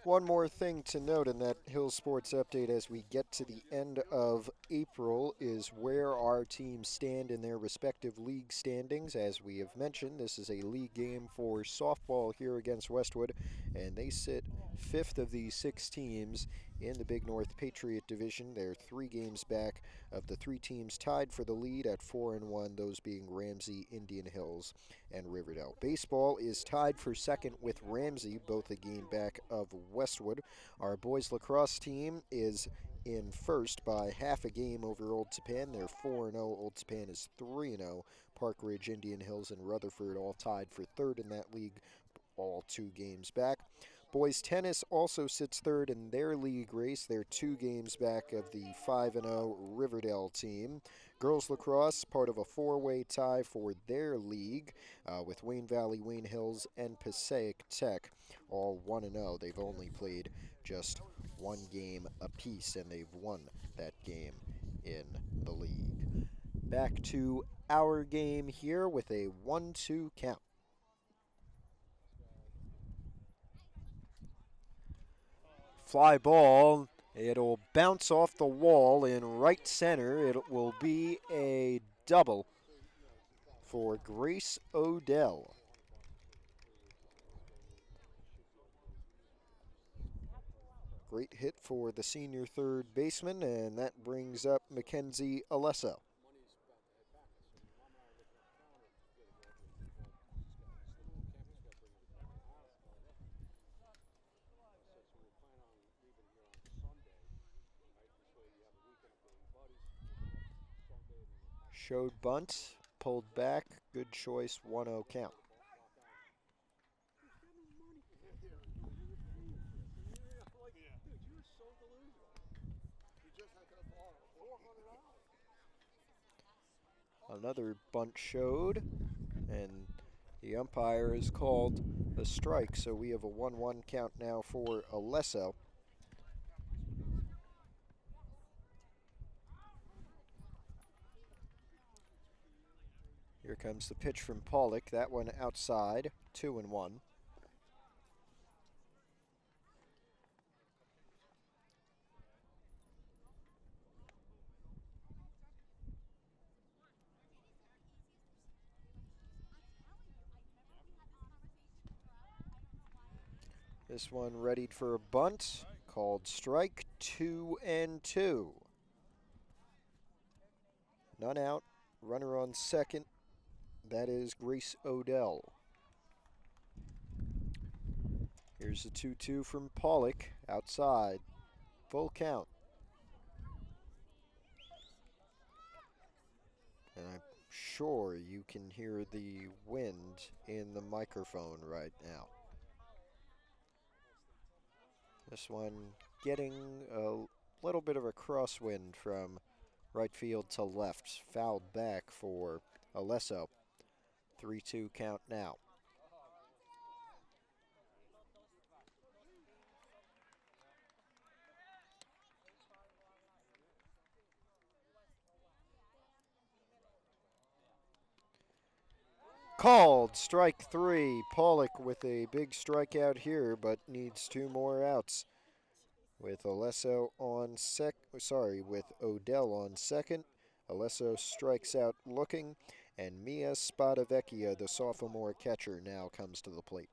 One more thing to note in that Hill Sports update as we get to the end of April is where our teams stand in their respective league standings. As we have mentioned, this is a league game for softball here against Westwood, and they sit fifth of the 6 teams in the Big North Patriot Division. They're 3 games back of the 3 teams tied for the lead at 4-1, those being Ramsey, Indian Hills, and Riverdale. Baseball is tied for second with Ramsey, both a game back of Westwood. Our boys lacrosse team is in first by half a game over Old Tappan. They're 4-0. Old Tappan is 3-0. Park Ridge, Indian Hills, and Rutherford all tied for third in that league, all 2 games back. Boys tennis also sits third in their league race. They're 2 games back of the 5-0 Riverdale team. Girls lacrosse, part of a 4-way tie for their league with Wayne Valley, Wayne Hills, and Passaic Tech, all 1-0. They've only played just 1 game apiece, and they've won that game in the league. Back to our game here with a 1-2 count. Fly ball. It'll bounce off the wall in right center. It will be a double for Grace Odell. Great hit for the senior third baseman, and that brings up Mackenzie Alesso. Showed bunt, pulled back, good choice, 1-0 count. Another bunt showed, and the umpire has called a strike, so we have a 1-1 count now for Alesso. Here comes the pitch from Pollock. That one outside, 2-1. This one readied for a bunt, called strike, 2-2. None out, runner on second. That is Grace Odell. Here's the 2-2 from Pollock, outside, full count. And I'm sure you can hear the wind in the microphone right now. This one getting a little bit of a crosswind from right field to left. Fouled back for Alesso. 3-2 count now. Called strike 3. Pollock with a big strikeout here, but needs 2 more outs. With Alesso on with Odell on second. Alesso strikes out looking, and Mia Spadavecchia, the sophomore catcher, now comes to the plate.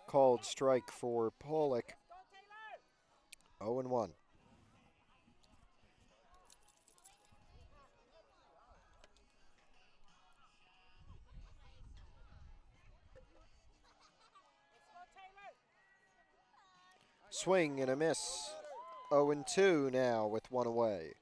Called strike for Pollock. 0-1. Swing and a miss. 0-2 now with 1 away.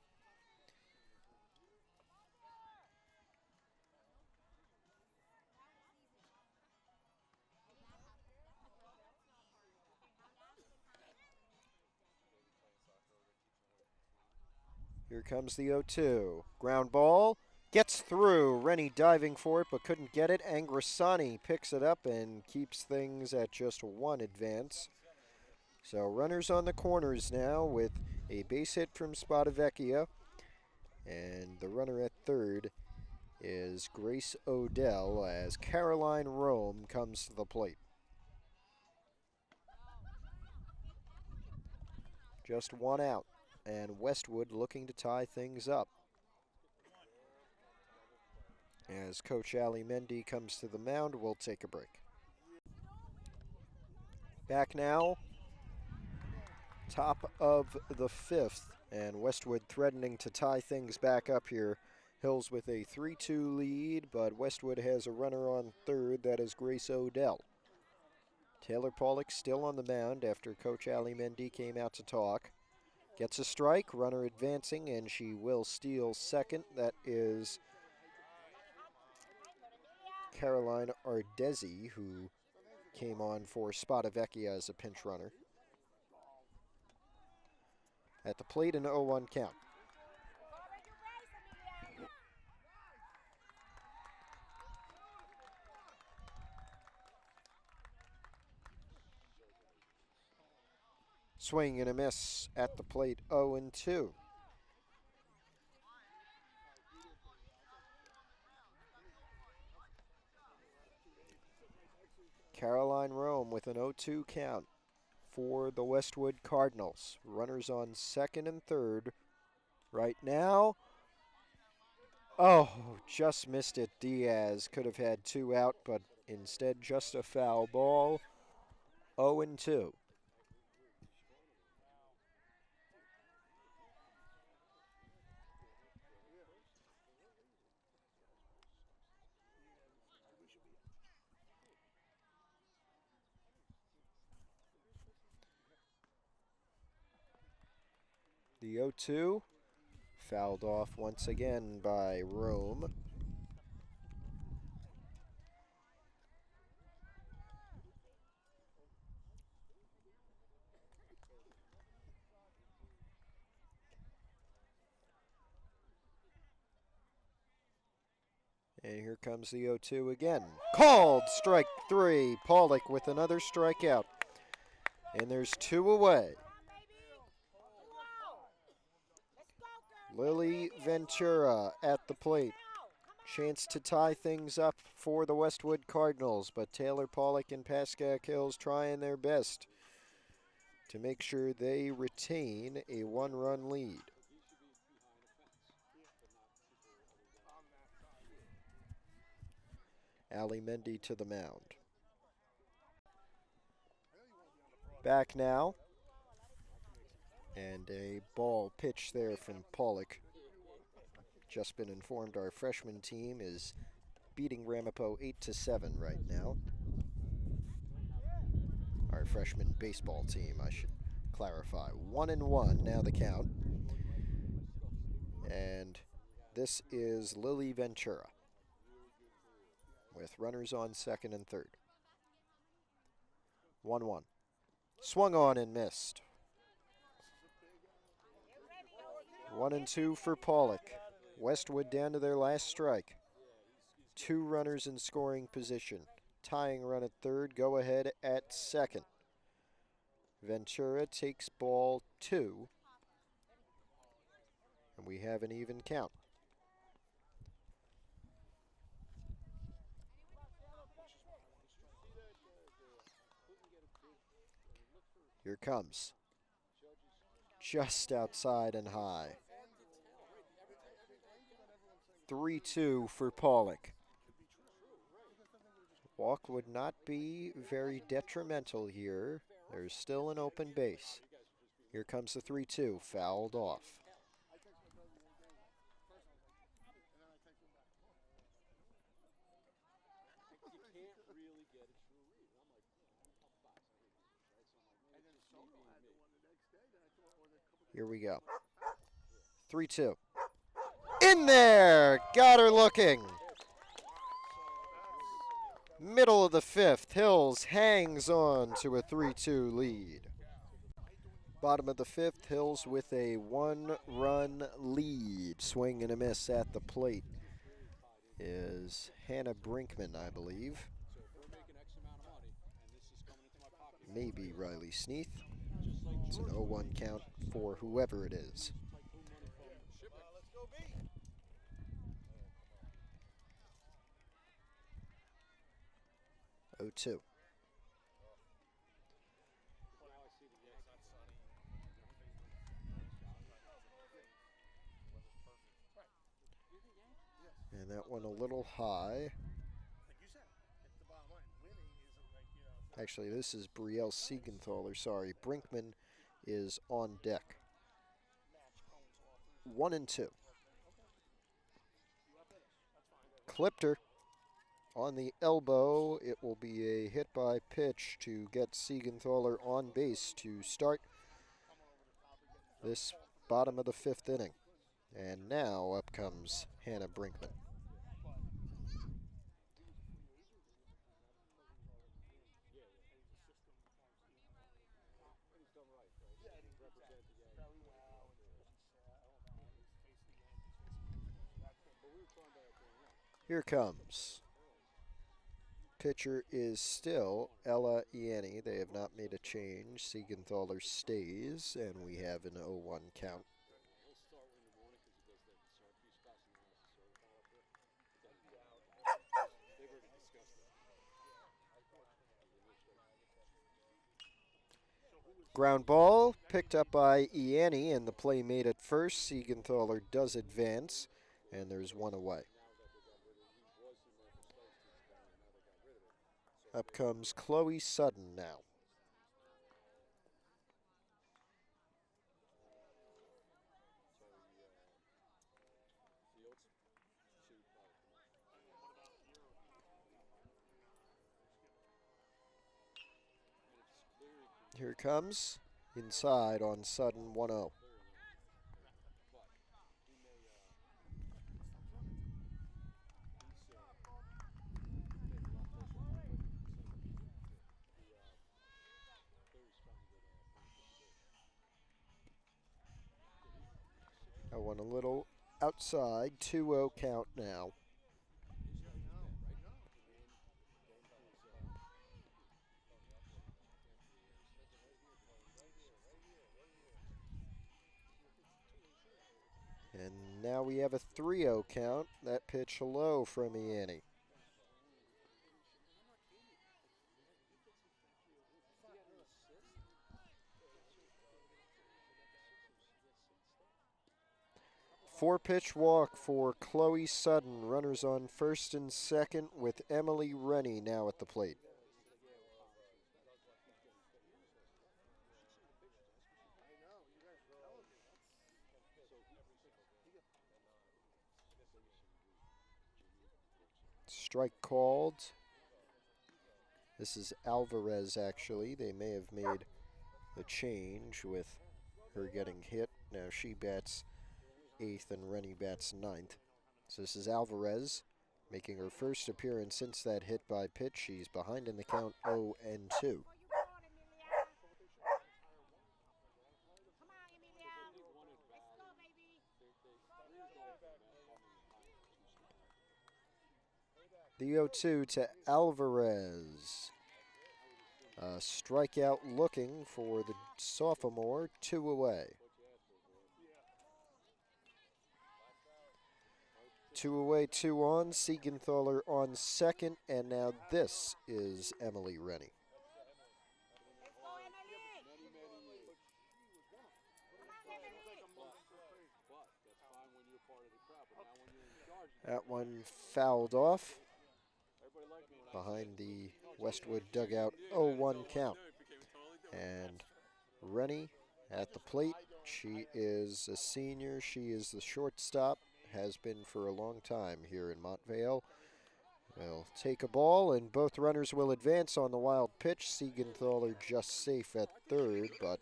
Here comes the 0-2. Ground ball. Gets through. Rennie diving for it but couldn't get it. Angrisani picks it up and keeps things at just one advance. So runners on the corners now with a base hit from Spadavecchia. And the runner at third is Grace Odell as Caroline Rome comes to the plate. Just one out, and Westwood looking to tie things up. As Coach Ali Mendy comes to the mound, we'll take a break. Back now, top of the fifth, and Westwood threatening to tie things back up here. Hills with a 3-2 lead, but Westwood has a runner on third. That is Grace Odell. Taylor Pollock still on the mound after Coach Ali Mendy came out to talk. Gets a strike, runner advancing, and she will steal second. That is Caroline Ardezi, who came on for Spadavecchia as a pinch runner. At the plate, an 0-1 count. Swing and a miss at the plate, 0-2. Caroline Rome with an 0-2 count for the Westwood Cardinals. Runners on second and third. Right now, oh, just missed it. Diaz could have had two out, but instead just a foul ball, 0-2. The 0-2 fouled off once again by Rome. And here comes the 0-2 again. Called strike three. Pollock with another strikeout. And there's two away. Lily Ventura at the plate. Chance to tie things up for the Westwood Cardinals, but Taylor Pollock and Pascack Hills trying their best to make sure they retain a one-run lead. Ali Mendy to the mound. Back now. And a ball pitch there from Pollock. Just been informed our freshman team is beating Ramapo 8-7 right now. Our freshman baseball team, I should clarify. 1-1 now the count. And this is Lily Ventura with runners on second and third. 1-1. Swung on and missed. 1-2 for Pollock. Westwood down to their last strike. Two runners in scoring position. Tying run at third, go ahead at second. Ventura takes ball two. And we have an even count. Here comes. Just outside and high. 3-2 for Pollock. Walk would not be very detrimental here. There's still an open base. Here comes the 3-2, fouled off. Here we go. 3-2. In there! Got her looking. Middle of the fifth. Hills hangs on to a 3-2 lead. Bottom of the fifth, Hills with a 1-run lead. Swing and a miss at the plate is Hannah Brinkman, I believe. Maybe Riley Sneath. It's an 0-1 count for whoever it is. Oh, 2. And that one a little high. Actually, this is Brielle Siegenthaler. Sorry, Brinkman is on deck. 1-2. Clipped her on the elbow. It will be a hit by pitch to get Siegenthaler on base to start this bottom of the fifth inning. And now up comes Hannah Brinkman. Here comes. Pitcher is still Ella Ianni. They have not made a change. Siegenthaler stays, and we have an 0-1 count. Ground ball picked up by Ianni, and the play made at first. Siegenthaler does advance, and there's one away. Up comes Chloe Sutton now. Here comes inside on Sutton, 1-0. That one a little outside, 2-0 count now. And now we have a 3-0 count. That pitch low from Ianni. Four-pitch walk for Chloe Sutton. Runners on first and second with Emily Rennie now at the plate. Strike called. This is Alvarez, actually. They may have made a change with her getting hit. Now she bats 8th and Rennie bats 9th. So this is Alvarez making her first appearance since that hit by pitch. She's behind in the count 0-2. The 0-2 to Alvarez. Strikeout looking for the sophomore, 2 away. 2 away, 2 on. Siegenthaler on second, and now this is Emily Rennie. That one fouled off behind the Westwood dugout, 0-1 count. And Rennie at the plate. She is a senior. She is the shortstop. Has been for a long time here in Montvale. They'll take a ball, and both runners will advance on the wild pitch. Siegenthaler just safe at third, but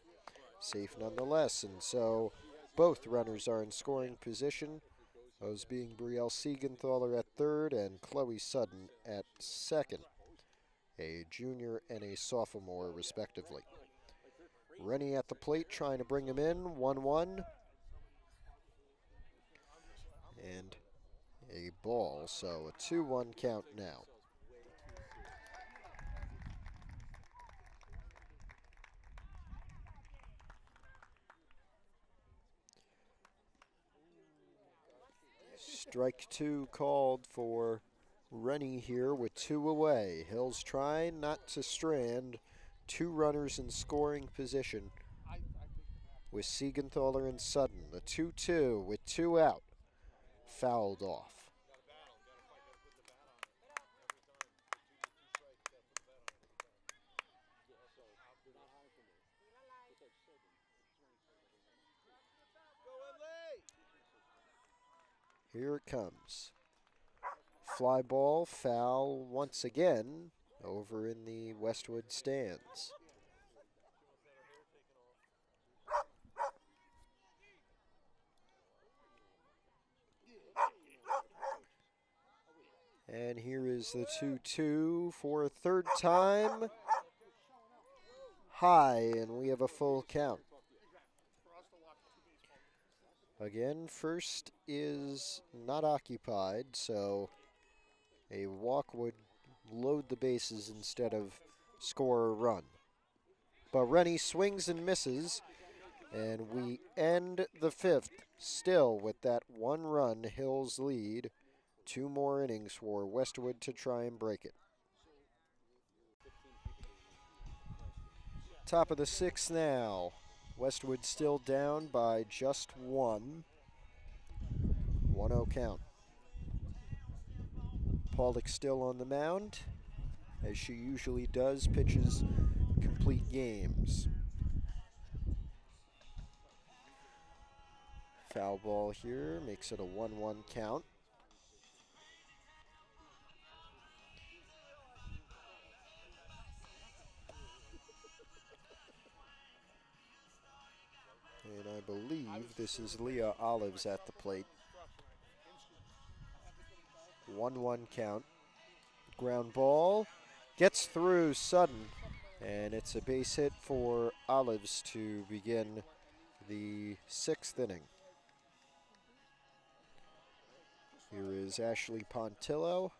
safe nonetheless. And so both runners are in scoring position. Those being Brielle Siegenthaler at third and Chloe Sutton at second. A junior and a sophomore, respectively. Rennie at the plate trying to bring him in. 1-1. And a ball, so a 2-1 count now. Strike two called for Rennie here with 2 away. Hills trying not to strand 2 runners in scoring position with Siegenthaler and Sutton. The 2-2 with 2 out. Fouled off. Here it comes. Fly ball, foul once again over in the Westwood stands. And here is the 2-2 for a third time. High, and we have a full count. Again, first is not occupied, so a walk would load the bases instead of score a run. But Rennie swings and misses, and we end the 5th still with that 1-run Hills lead. 2 more innings for Westwood to try and break it. Top of the 6th now. Westwood still down by just 1. 1-0 count. Pollock still on the mound, as she usually does, pitches complete games. Foul ball here makes it a 1-1 count. And I believe this is Leah Olives at the plate. 1-1 count. Ground ball gets through Sutton, and it's a base hit for Olives to begin the 6th inning. Here is Ashley Pontillo.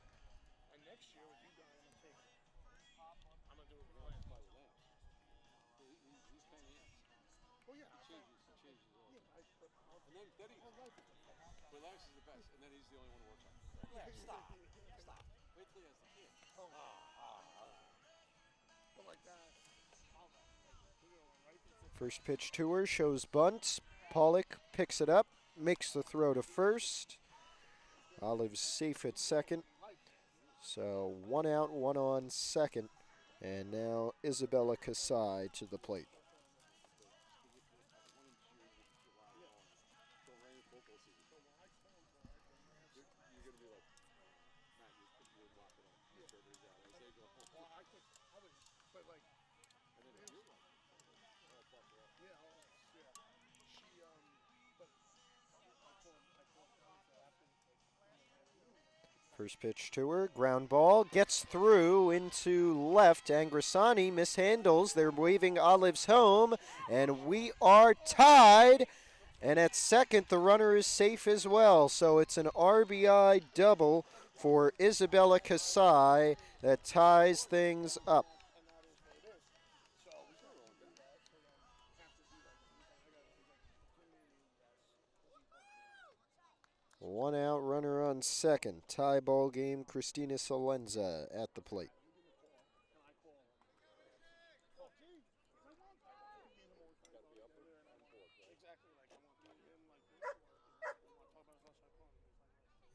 First pitch to her shows bunt. Pollock picks it up, makes the throw to first. Olives safe at second. So 1 out, 1 on second. And now Isabella Kasai to the plate. First pitch to her, ground ball, gets through into left. Angrasani mishandles. They're waving Olives home, and we are tied. And at second, the runner is safe as well. So it's an RBI double for Isabella Kasai that ties things up. One out, runner on second. Tie ball game, Christina Salenza at the plate.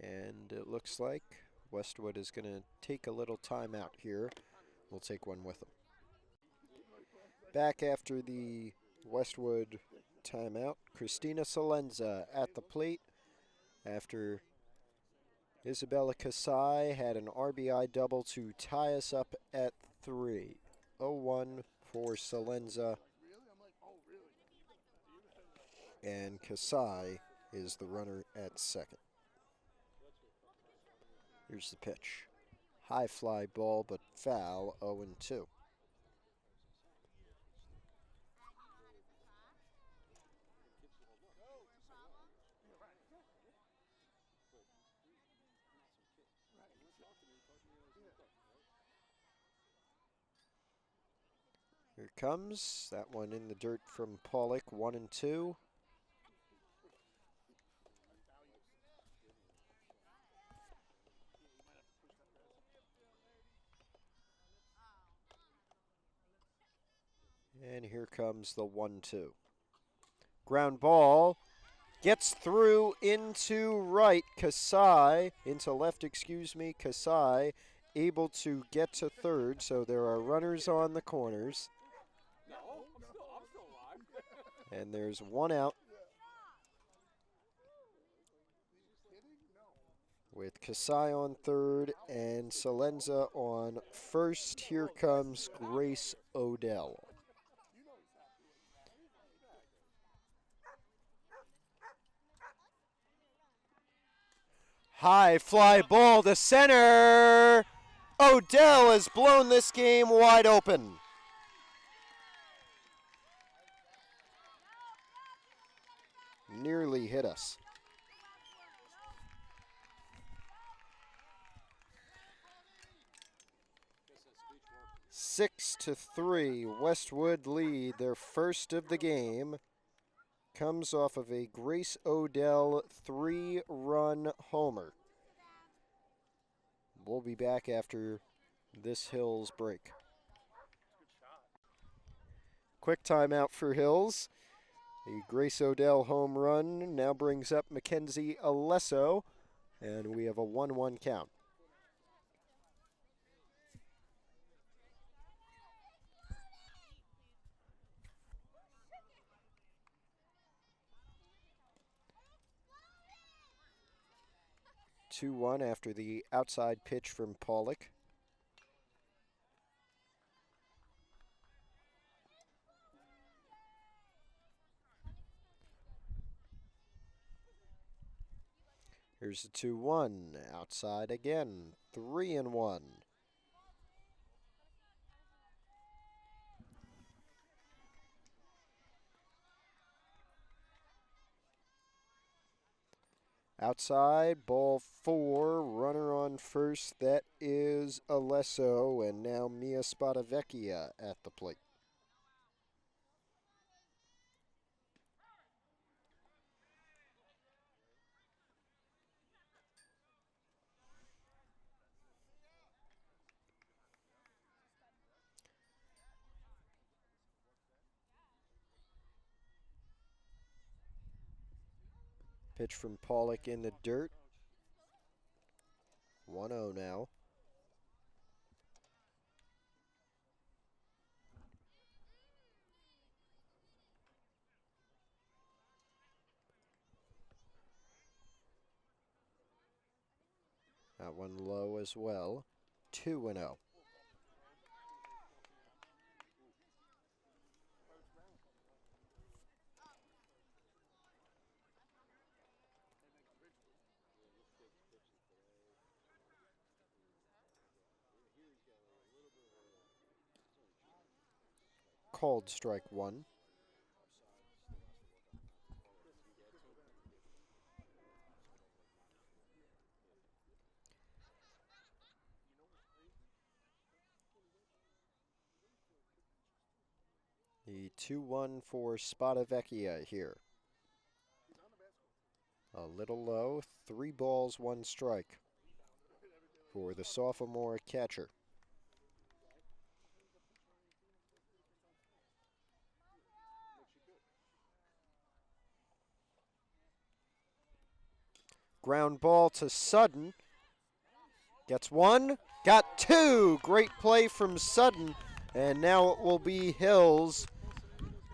And it looks like Westwood is going to take a little time out here. We'll take one with them. Back after the Westwood timeout, Christina Salenza at the plate after Isabella Kasai had an RBI double to tie us up at 3. 0-1 for Salenza. And Kasai is the runner at second. Here's the pitch. High fly ball, but foul, 0-2. Here comes that one in the dirt from Pollock, 1-2. And here comes the 1-2. Ground ball gets through into right. Into left, Kasai able to get to third. So there are runners on the corners. And there's one out. With Kasai on third and Salenza on first, here comes Grace Odell. High fly ball to center. Odell has blown this game wide open. Nearly hit us. 6-3, Westwood lead, their first of the game. Comes off of a Grace Odell 3-run homer. We'll be back after this Hills break. Quick timeout for Hills. A Grace Odell home run now brings up Mackenzie Alesso, and we have a 1-1 count. Two-one after the outside pitch from Pollock. Here's the 2-1, outside again, 3-1. Outside, ball 4, runner on first, that is Alesso, and now Mia Spadavecchia at the plate. Pitch from Pollock in the dirt. 1-0 now. That one low as well. 2-0. Called strike one. The 2-1 for Spadavecchia here. A little low, 3 balls, 1 strike for the sophomore catcher. Ground ball to Sutton. Gets 1, got 2. Great play from Sutton. And now it will be Hills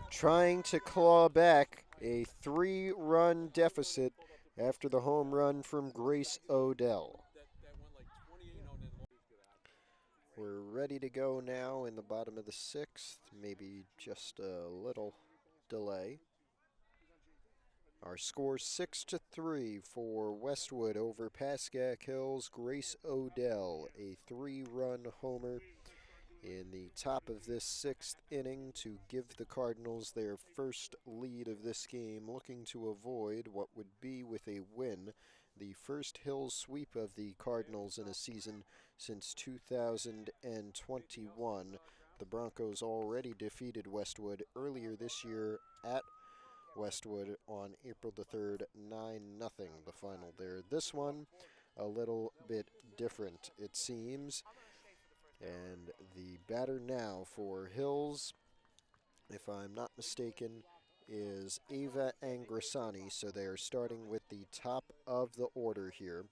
trying to claw back a 3-run deficit after the home run from Grace Odell. We're ready to go now in the bottom of the 6th, maybe just a little delay. Our score 6-3 for Westwood over Pascack Hills. Grace Odell, a 3-run homer in the top of this 6th inning to give the Cardinals their first lead of this game, looking to avoid what would be, with a win, the first Hills sweep of the Cardinals in a season since 2021. The Broncos already defeated Westwood earlier this year at Westwood on April the 3rd, 9-0 the final there. This one, a little bit different, it seems. And the batter now for Hills, if I'm not mistaken, is Ava Angrisani. So they are starting with the top of the order here.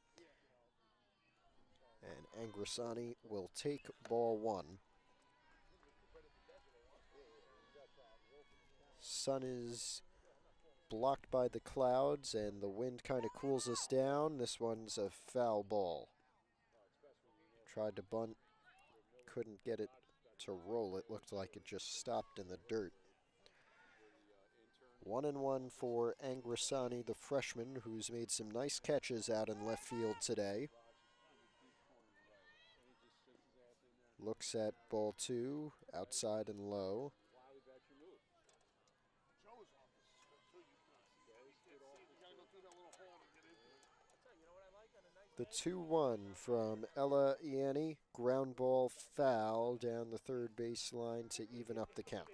And Angrisani will take ball one. Sun is blocked by the clouds, and the wind kind of cools us down. This one's a foul ball. Tried to bunt, couldn't get it to roll. It looked like it just stopped in the dirt. 1-1 for Angrisani, the freshman, who's made some nice catches out in left field today. Looks at ball two, outside and low. The 2-1 from Ella Ianni, ground ball foul down the third baseline to even up the count.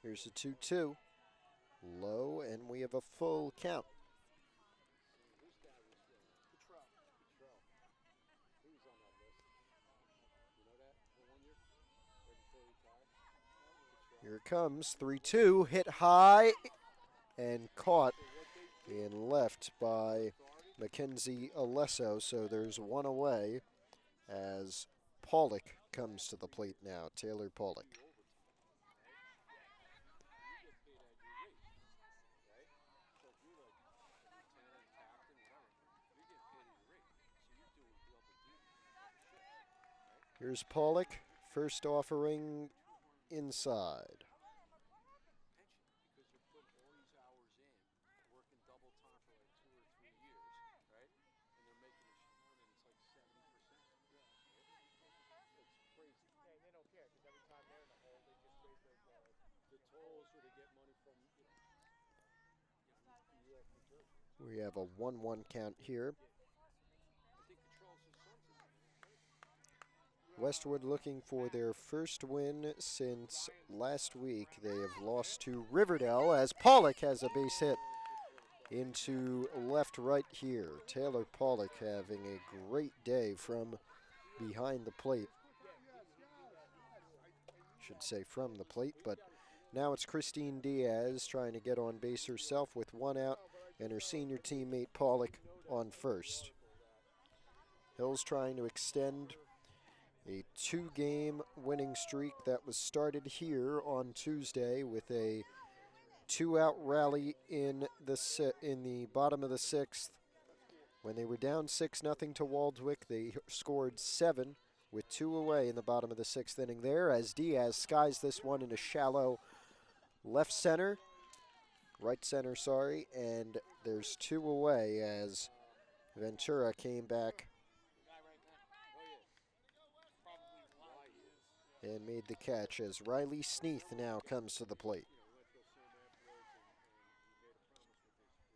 Here's the 2-2, low, and we have a full count. Here it comes, 3-2, hit high and caught in left by Mackenzie Alesso. So there's one away as Pollock comes to the plate now, Taylor Pollock. Here's Pollock, first offering inside. We have a 1-1 count here. Westwood looking for their first win since last week. They have lost to Riverdale as Pollock has a base hit into left right here. Taylor Pollock having a great day from behind the plate. Should say from the plate, but now it's Christine Diaz trying to get on base herself with one out and her senior teammate Pollock on first. Hills trying to extend a 2-game winning streak that was started here on Tuesday with a 2-out rally in the bottom of the 6th. When they were down 6-0 to Waldwick, they scored 7 with 2 away in the bottom of the 6th inning there as Diaz skies this one in a shallow right center, and there's 2 away as Ventura came back and made the catch as Riley Sneath now comes to the plate.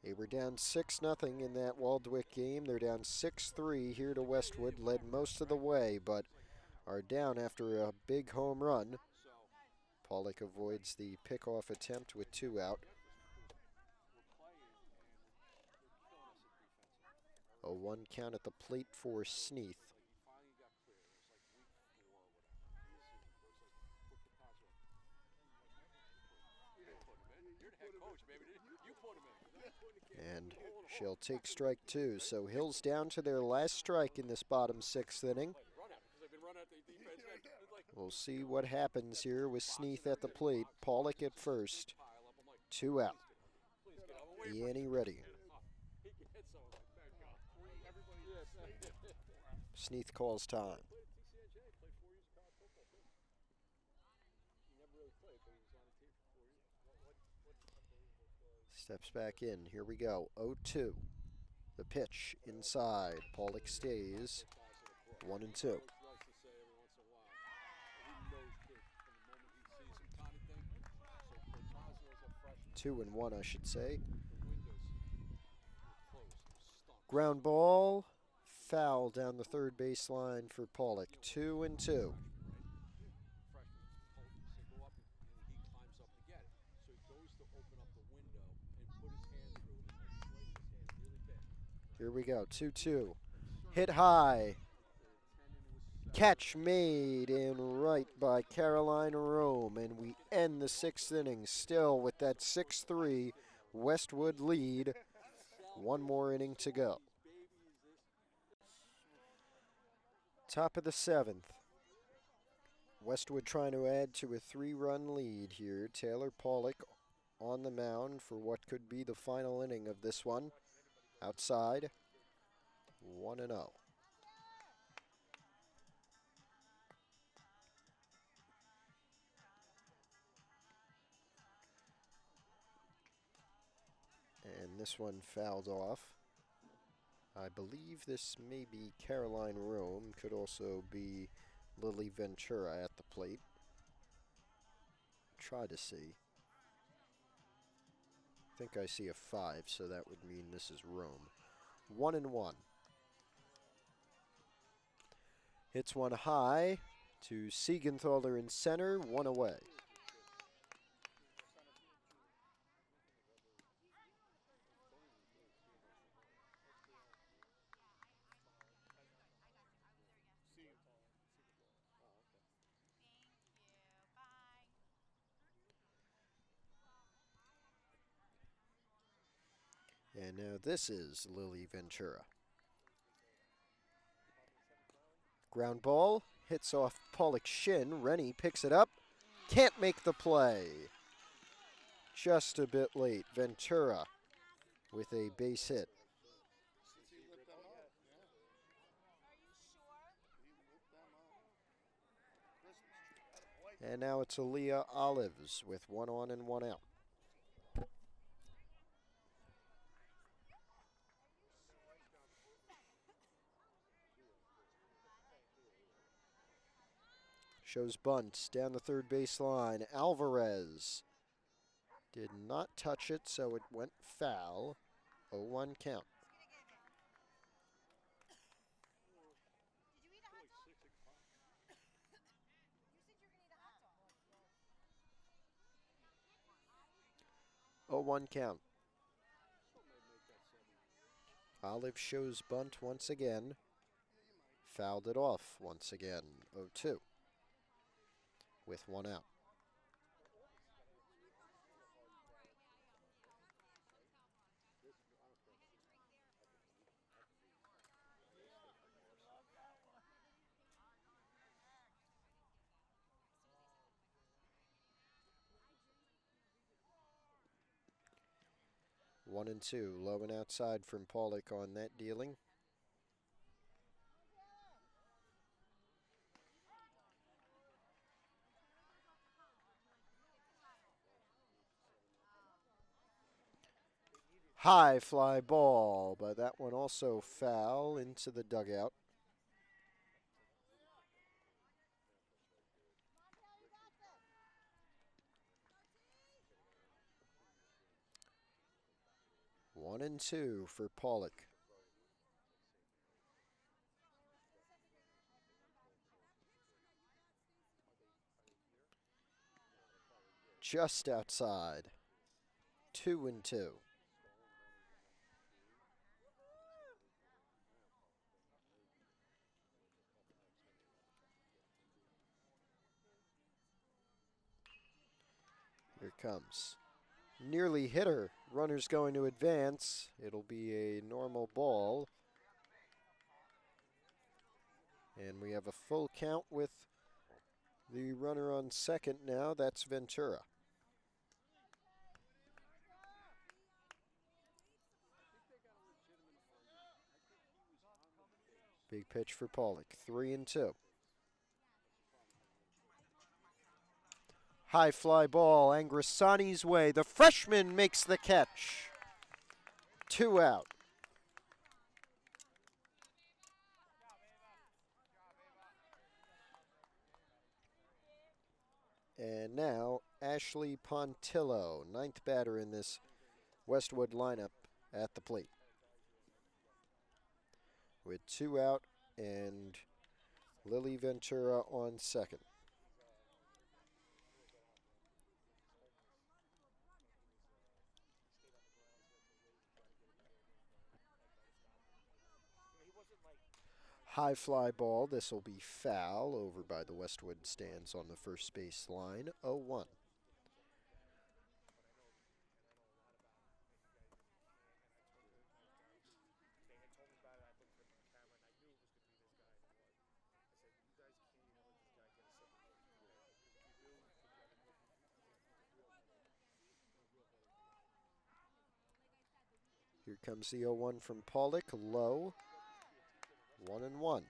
They were down 6-0 in that Waldwick game. They're down 6-3 here to Westwood, led most of the way, but are down after a big home run. Pollock avoids the pickoff attempt with 2 out. A 1 count at the plate for Sneath. And she'll take strike 2. So Hills down to their last strike in this bottom 6th inning. We'll see what happens here with Sneath at the plate. Pollock at first. 2 out. Ianni ready. Sneath calls time. Steps back in. Here we go. 0-2. The pitch inside. Pollock stays. 1-2. 2-1, I should say. Ground ball, foul down the third baseline for Pollock. 2-2. Here we go, 2-2. Hit high. Catch made in right by Caroline Rome, and we end the sixth inning still with that 6-3 Westwood lead. One more inning to go. Top of the seventh. Westwood trying to add to a 3-run lead here. Taylor Pollock on the mound for what could be the final inning of this one. Outside, 1-0. And this one fouled off. I believe this may be Caroline Rome. Could also be Lily Ventura at the plate. Try to see. I think I see a 5, so that would mean this is Rome. 1-1. Hits one high to Siegenthaler in center, one away. And now this is Lily Ventura. Ground ball, hits off Pollock's shin. Rennie picks it up, can't make the play. Just a bit late. Ventura with a base hit. And now it's Aaliyah Olives with 1 on and 1 out. Shows bunt down the third baseline. Alvarez did not touch it, so it went foul. 0-1 count. Oh, 1 count. Olive shows bunt once again. Fouled it off once again. 0-2 with 1 out. One and two, low and outside from Pollock on that dealing. High fly ball, but that one also foul into the dugout. One and two for Pollock. Just outside. 2-2. Here comes. Nearly hit her. Runner's going to advance. It'll be a normal ball. And we have a full count with the runner on second now. That's Ventura. Big pitch for Pollock. 3-2. High fly ball, Angressani's way. The freshman makes the catch. 2 out. And now Ashley Pontillo, ninth batter in this Westwood lineup at the plate. With 2 out and Lily Ventura on second. High fly ball. This will be foul over by the Westwood stands on the first base line. 0-1. Here comes the 0-1 from Pollock. Low. 1-1.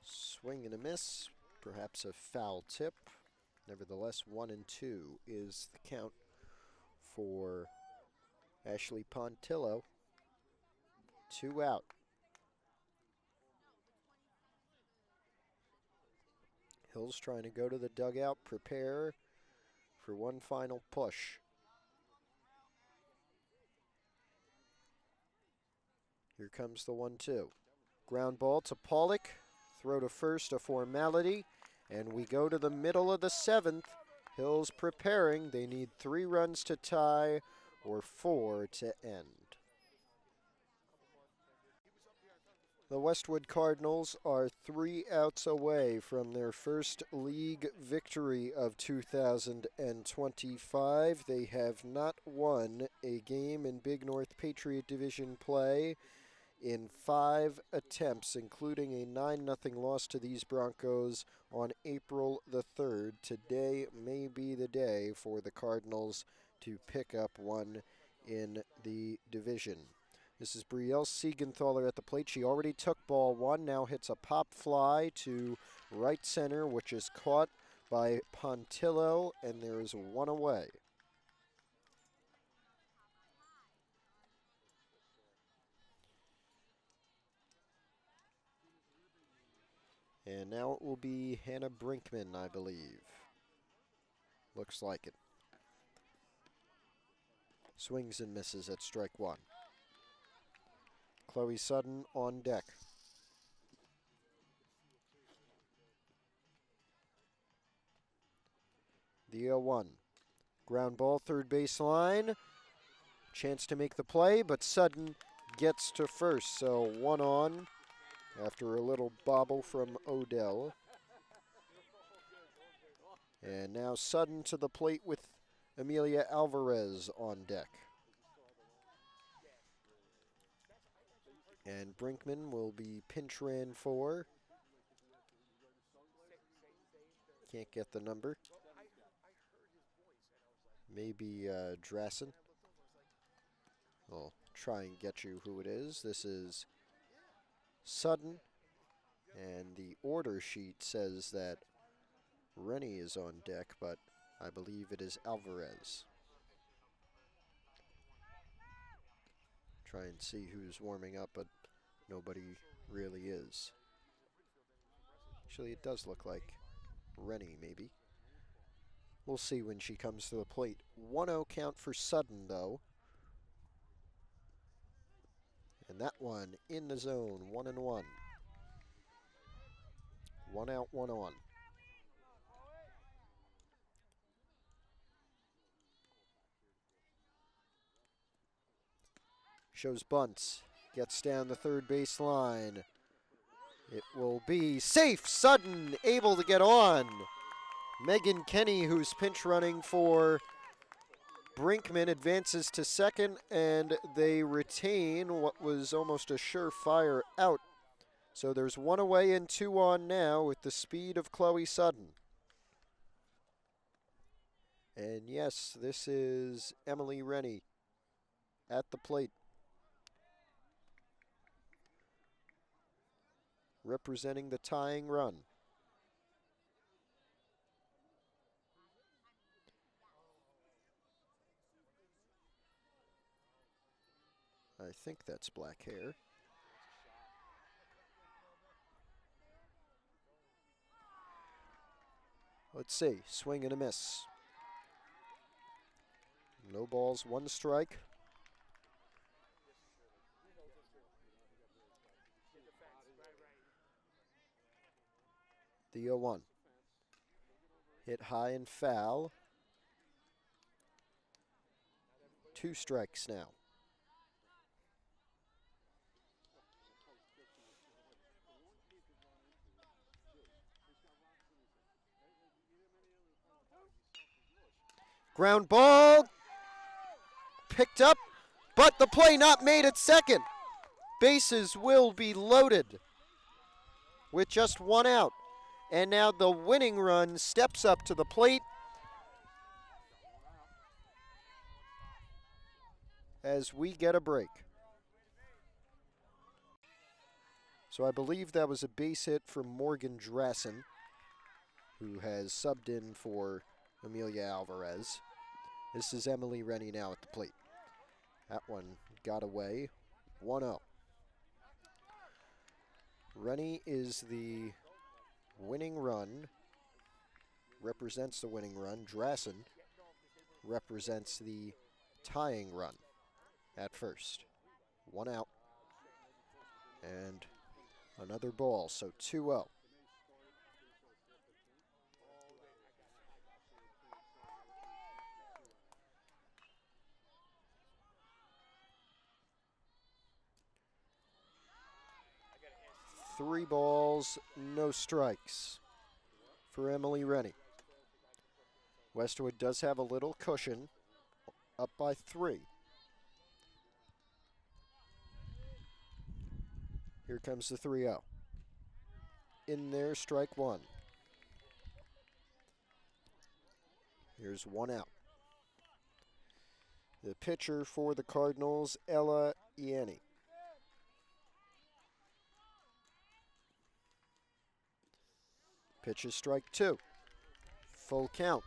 Swing and a miss. Perhaps a foul tip. Nevertheless, 1-2 is the count for Ashley Pontillo. 2 out. Hill's trying to go to the dugout, prepare for one final push. Here comes the 1-2. Ground ball to Pollock. Throw to first, a formality. And we go to the middle of the 7th. Hill's preparing. They need 3 runs to tie or 4 to end. The Westwood Cardinals are 3 outs away from their first league victory of 2025. They have not won a game in Big North Patriot Division play in 5 attempts, including a 9-0 loss to these Broncos on April the 3rd. Today may be the day for the Cardinals to pick up one in the division. This is Brielle Siegenthaler at the plate. She already took ball 1, now hits a pop fly to right center, which is caught by Pontillo, and there is 1 away. And now it will be Hannah Brinkman, I believe. Looks like it. Swings and misses at strike 1. Chloe Sutton on deck. The 0-1. Ground ball, third base line. Chance to make the play, but Sutton gets to first. So 1 on after a little bobble from Odell. And now Sutton to the plate with Amelia Alvarez on deck. And Brinkman will be pinch ran for. Can't get the number. Maybe Drassen. I'll try and get you who it is. This is Sutton. And the order sheet says that Rennie is on deck, but I believe it is Alvarez. Try and see who's warming up, but nobody really is. Actually, it does look like Rennie, maybe. We'll see when she comes to the plate. 1-0 count for Sutton, though. And that one in the zone, 1-1. 1 out, 1 on. Shows bunts. Gets down the third base line. It will be safe. Sutton able to get on. Megan Kenny, who's pinch running for Brinkman, advances to second, and they retain what was almost a surefire out. So there's 1 away and 2 on now with the speed of Chloe Sutton. And yes, this is Emily Rennie at the plate, representing the tying run. I think that's black hair. Let's see. Swing and a miss. No balls, one strike. The 0-1. Hit high and foul. 2 strikes now. Ground ball. Picked up, but the play not made at second. Bases will be loaded with just 1 out. And now the winning run steps up to the plate as we get a break. So I believe that was a base hit from Morgan Drassen, who has subbed in for Amelia Alvarez. This is Emily Rennie now at the plate. That one got away. 1-0. Rennie is the winning run, represents the winning run. Drassen represents the tying run at first. 1 out. And another ball, so 2-0. Three balls, no strikes for Emily Rennie. Westwood does have a little cushion, up by 3. Here comes the 3-0. In there, strike 1. Here's 1 out. The pitcher for the Cardinals, Ella Ianni. Pitch is strike 2. Full count.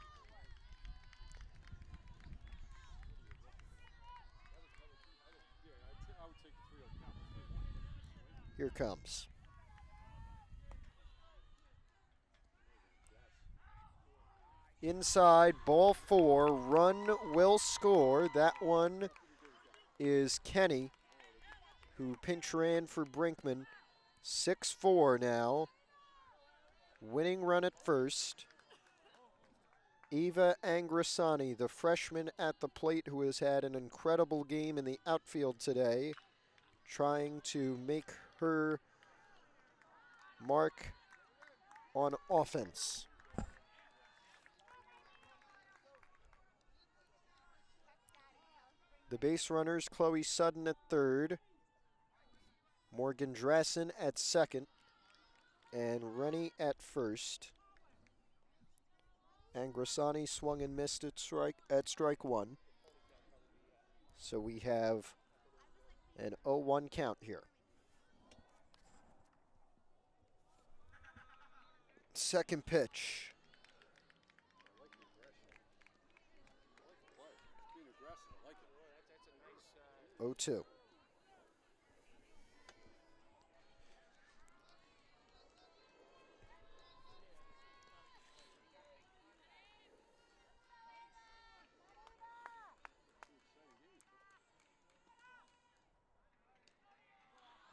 Here comes. Inside, ball 4, run will score. That one is Kenny, who pinch ran for Brinkman. 6-4 now. Winning run at first. Eva Angrisani, the freshman at the plate who has had an incredible game in the outfield today, trying to make her mark on offense. The base runners, Chloe Sudden at third, Morgan Drassen at second, and Rennie at first. Angrisani swung and missed at strike 1. So we have an 0-1 count here. Second pitch. 0-2.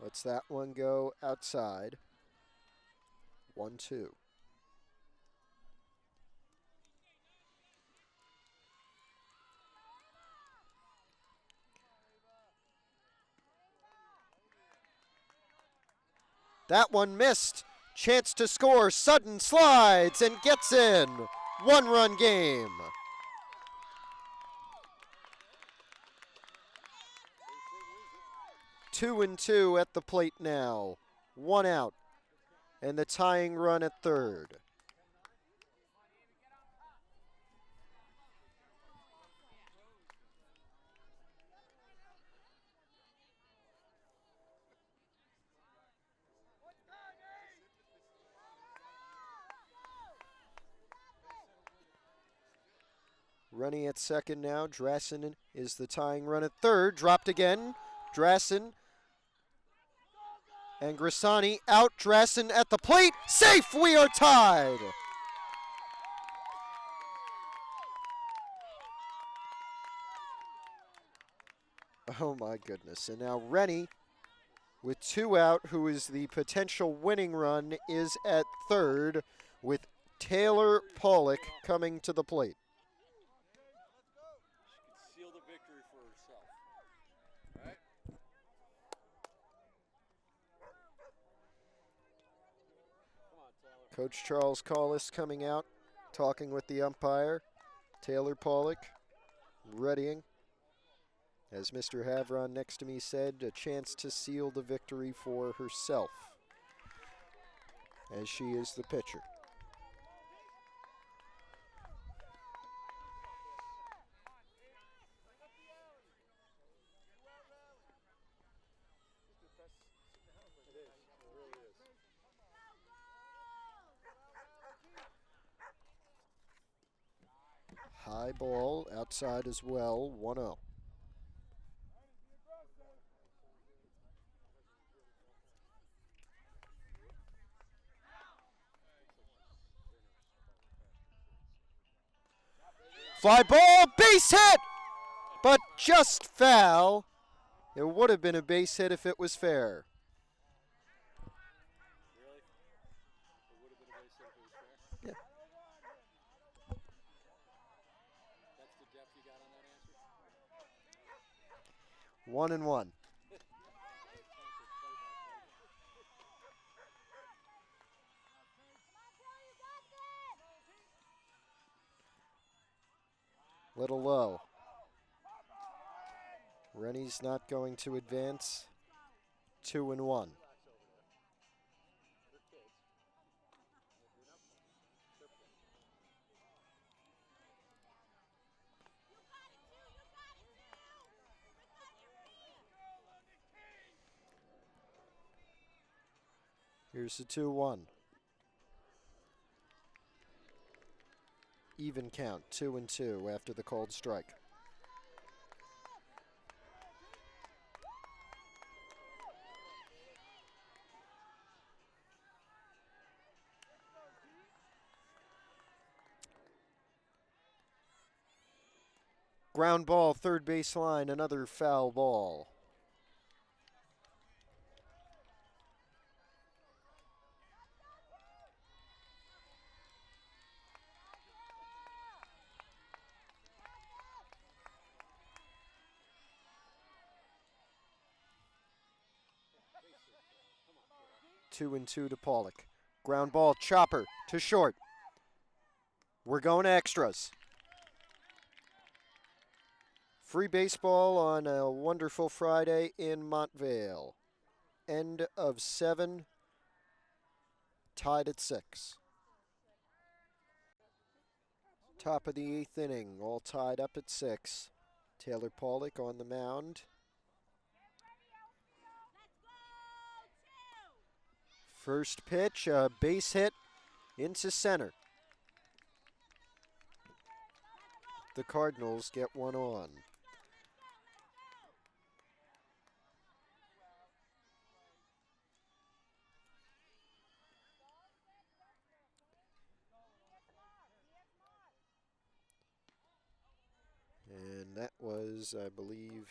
Lets that one go outside. 1-2. That one missed. Chance to score. Sudden slides and gets in. 1-run game. Two and 2 at the plate now. 1 out. And the tying run at third. Rennie at second now. Drassen is the tying run at third. Dropped again. Drassen and Grisani out. Drassen at the plate. Safe! We are tied! Oh my goodness. And now Rennie, with 2 out, who is the potential winning run, is at third with Taylor Pollock coming to the plate. She can seal the victory for herself. Right? Come on, Taylor. Coach Charles Collis coming out, talking with the umpire. Taylor Pollock readying. As Mr. Havron next to me said, a chance to seal the victory for herself, as she is the pitcher. High ball, outside as well, 1-0. Fly ball, base hit! But just foul. It would have been a base hit if it was fair. Really? It would have been a base hit if it was fair? Yeah. That's the depth you got on that answer? 1-1. Little low. Rennie's not going to advance. 2-1. Here's the 2-1. Even count, 2-2 after the called strike. Ground ball, third base line, another foul ball. Two and two to Pollock. Ground ball, chopper to short. We're going to extras. Free baseball on a wonderful Friday in Montvale. End of 7, tied at 6. Top of the 8th inning, all tied up at 6. Taylor Pollock on the mound. First pitch, a base hit into center. The Cardinals get one on. And that was, I believe,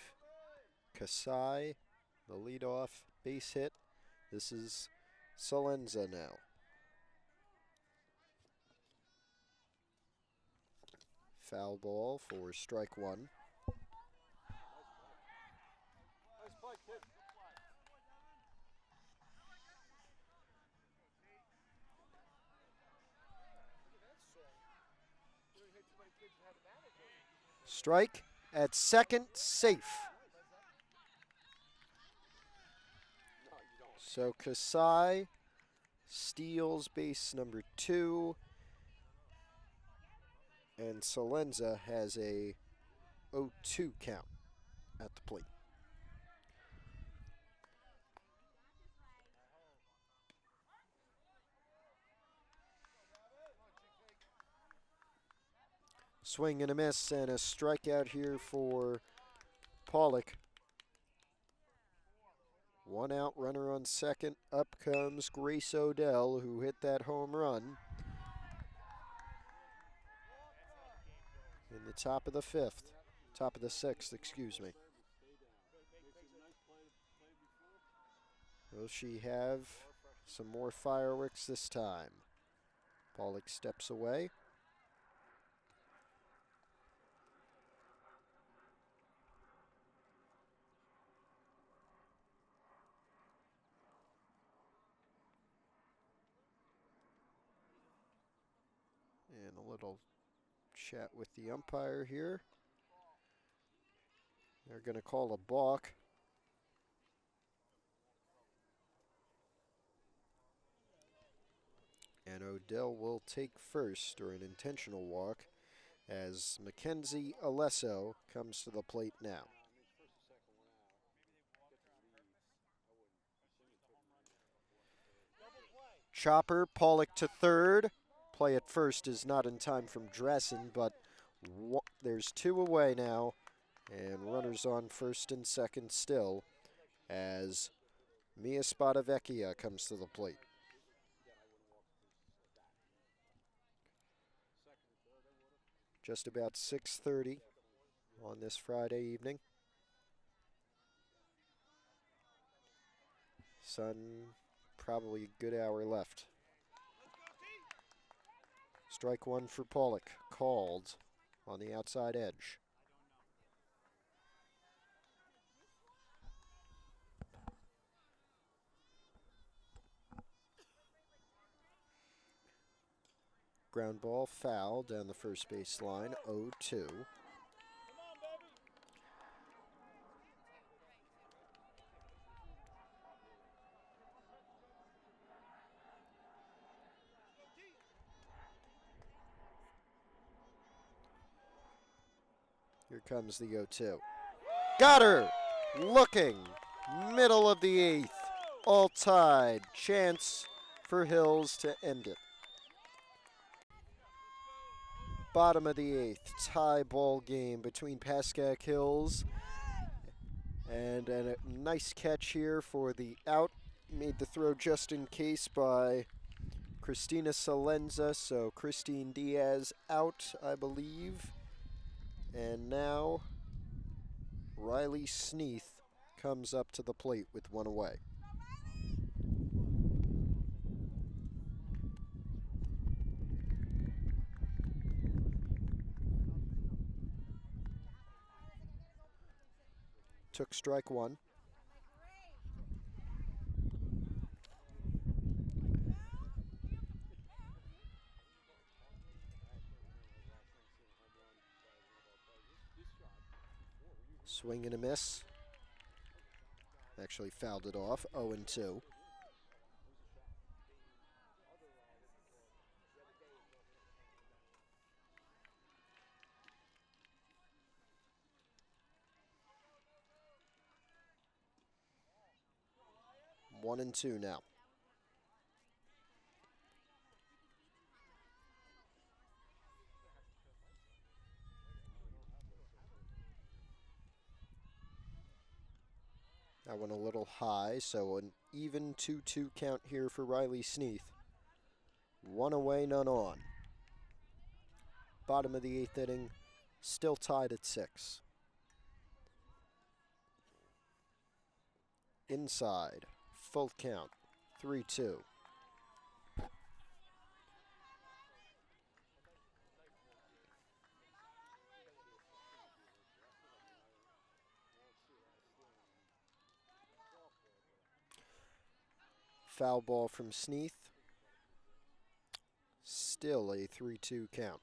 Kasai, the leadoff base hit. This is Salenza now. Foul ball for strike one. Strike at second, safe. So Kasai steals base number 2. And Salenza has a 0-2 count at the plate. Swing and a miss and a strikeout here for Pollock. One out, runner on second. Up comes Grace Odell, who hit that home run in the top of the fifth. Top of the sixth, excuse me. Will she have some more fireworks this time? Pollock steps away. And a little chat with the umpire here. They're going to call a balk. And Odell will take first, or an intentional walk, as Mackenzie Alesso comes to the plate now. Chopper, Pollock to third. Play at first is not in time from Dressen, but there's two away now. And runners on first and second still as Mia Spadavecchia comes to the plate. Just about 6:30 on this Friday evening. Sun, probably a good hour left. Strike one for Pollock, called on the outside edge. Ground ball foul down the first base line, 0-2. Here comes the 0-2. Got her! Looking. Middle of the eighth. All tied. Chance for Hills to end it. Bottom of the eighth. Tie ball game between Pascack Hills. And a nice catch here for the out. Made the throw just in case by Christina Salenza. So Christine Diaz out, I believe. And now Riley Sneath comes up to the plate with one away. Took strike one. Swing and a miss. Actually fouled it off, 0-2. One and two now. That one a little high, so an even 2-2 count here for Riley Sneath. One away, none on. Bottom of the eighth inning, still tied at 6. Inside, full count, 3-2. Foul ball from Sneath. Still a 3-2 count.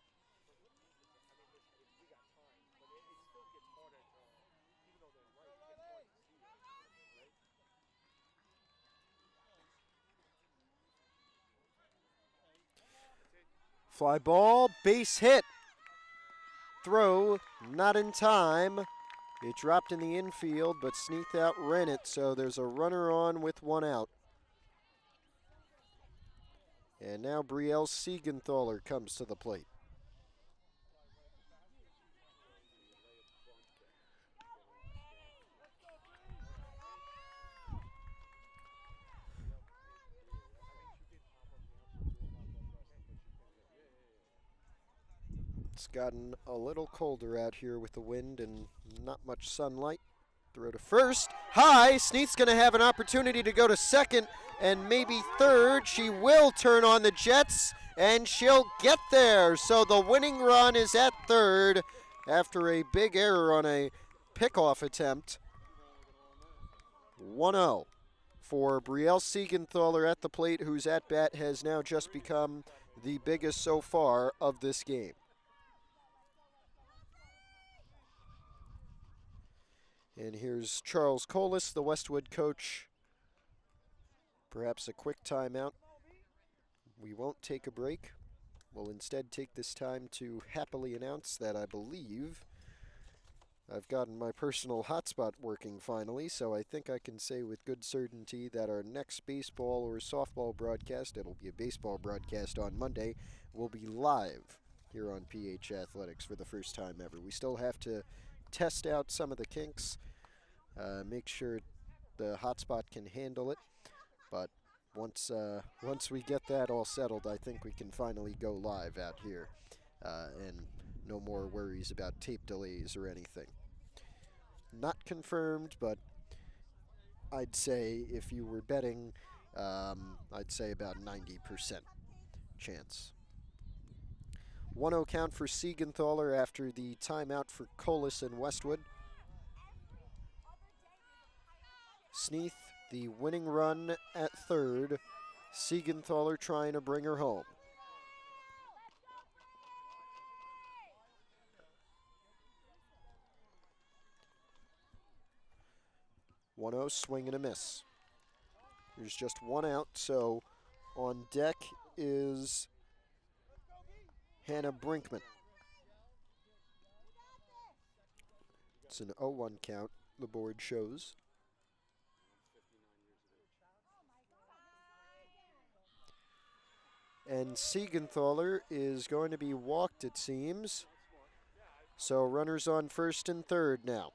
Fly ball, base hit. Throw, not in time. It dropped in the infield, but Sneath outran it, so there's a runner on with one out. And now Brielle Siegenthaler comes to the plate. It's gotten a little colder out here with the wind and not much sunlight. Throw to first. High. Sneath's going to have an opportunity to go to second and maybe third. She will turn on the Jets, and she'll get there. So the winning run is at third after a big error on a pickoff attempt. 1-0 for Brielle Siegenthaler at the plate, whose at-bat has now just become the biggest so far of this game. And here's Charles Colas, the Westwood coach. Perhaps a quick timeout. We won't take a break. We'll instead take this time to happily announce that I believe I've gotten my personal hotspot working finally, so I think I can say with good certainty that our next baseball or softball broadcast, it'll be a baseball broadcast on Monday, will be live here on PH Athletics for the first time ever. We still have to test out some of the kinks, make sure the hotspot can handle it, but once we get that all settled, I think we can finally go live out here, and no more worries about tape delays or anything. Not confirmed, but I'd say if you were betting, I'd say about 90% chance. 1-0 count for Siegenthaler after the timeout for Colas and Westwood. Sneath, the winning run at third. Siegenthaler trying to bring her home. One-0, swing and a miss. There's just one out, so on deck is Hannah Brinkman. It's an 0-1 count, the board shows. And Siegenthaler is going to be walked, it seems. So runners on first and third now.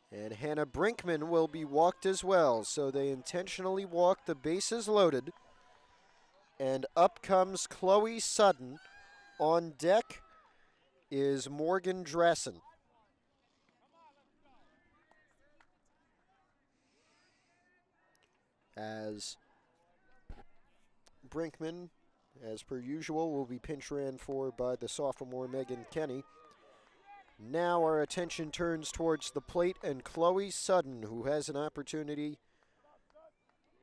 And Hannah Brinkman will be walked as well. So they intentionally walk, the bases loaded. And up comes Chloe Sutton. On deck is Morgan Dressen. As Brinkman, as per usual, will be pinch ran for by the sophomore Megan Kenny. Now our attention turns towards the plate and Chloe Sutton, who has an opportunity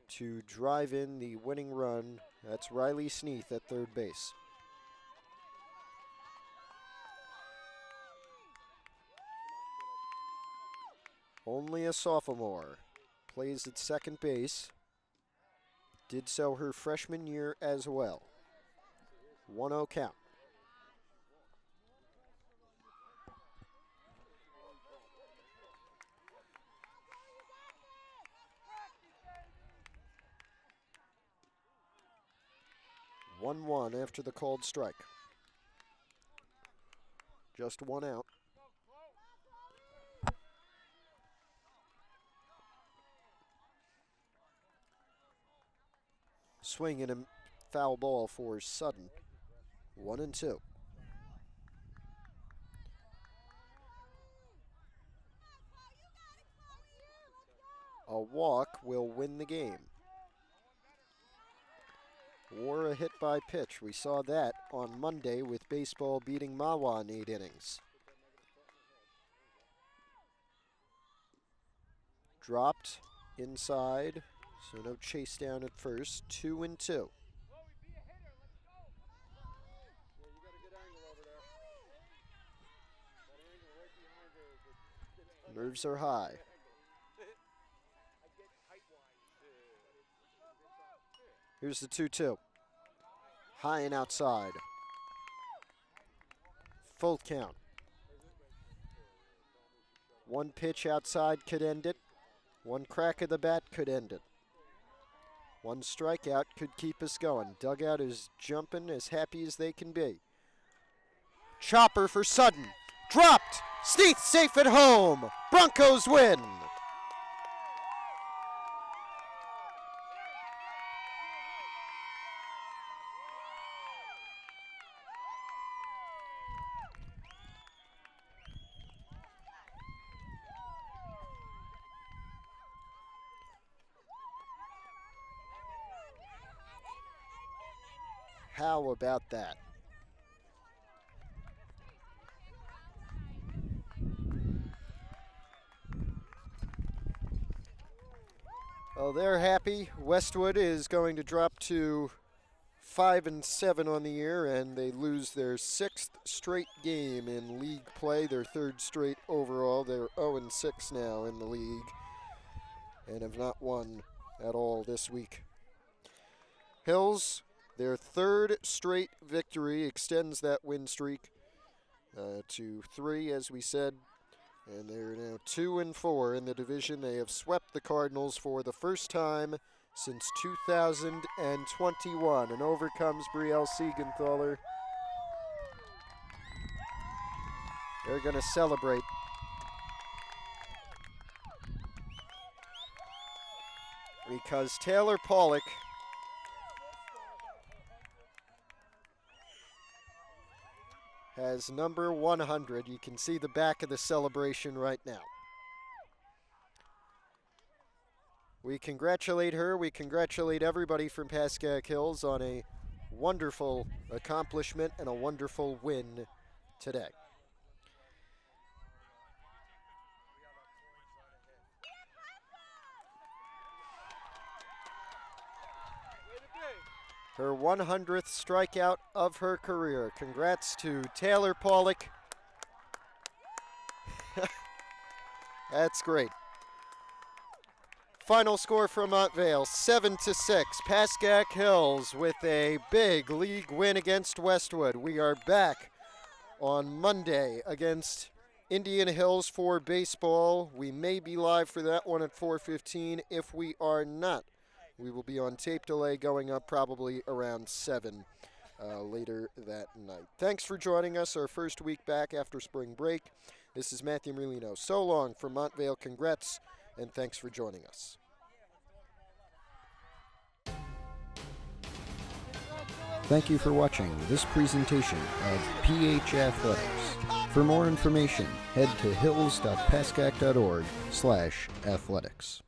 to drive in the winning run. That's Riley Sneath at third base. Only a sophomore. Plays at second base. Did so her freshman year as well. 1-0 count. One after the called strike. Just one out. Swing and a foul ball for Sutton. 1-2. A walk will win the game. Or a hit by pitch. We saw that on Monday with baseball beating Mahwah in 8 innings. Dropped inside. So no chase down at first. 2-2. Nerves are high. Here's the 2-2. High and outside. Full count. One pitch outside could end it. One crack of the bat could end it. One strikeout could keep us going. Dugout is jumping as happy as they can be. Chopper for Sutton. Dropped. Sneath safe at home. Broncos win. How about that? Oh, they're happy. Westwood is going to drop to 5-7 on the year, and they lose their 6th straight game in league play, their 3rd straight overall. They're 0-6 now in the league and have not won at all this week. Hills, their 3rd straight victory, extends that win streak to 3, as we said, and they're now 2-4 in the division. They have swept the Cardinals for the first time since 2021. And over comes Brielle Siegenthaler. They're going to celebrate. Because Taylor Pollock has number 100. You can see the back of the celebration right now. We congratulate her. We congratulate everybody from Pascack Hills on a wonderful accomplishment and a wonderful win today. Her 100th strikeout of her career. Congrats to Taylor Pollock. That's great. Final score from Montvale, 7-6. Pascack Hills with a big league win against Westwood. We are back on Monday against Indian Hills for baseball. We may be live for that one at 4:15. If we are not, we will be on tape delay going up probably around 7 later that night. Thanks for joining us our first week back after spring break. This is Matthew Merlino. So long from Montvale. Congrats, and thanks for joining us. Thank you for watching this presentation of PH Athletics. For more information, head to hills.pascack.org/athletics.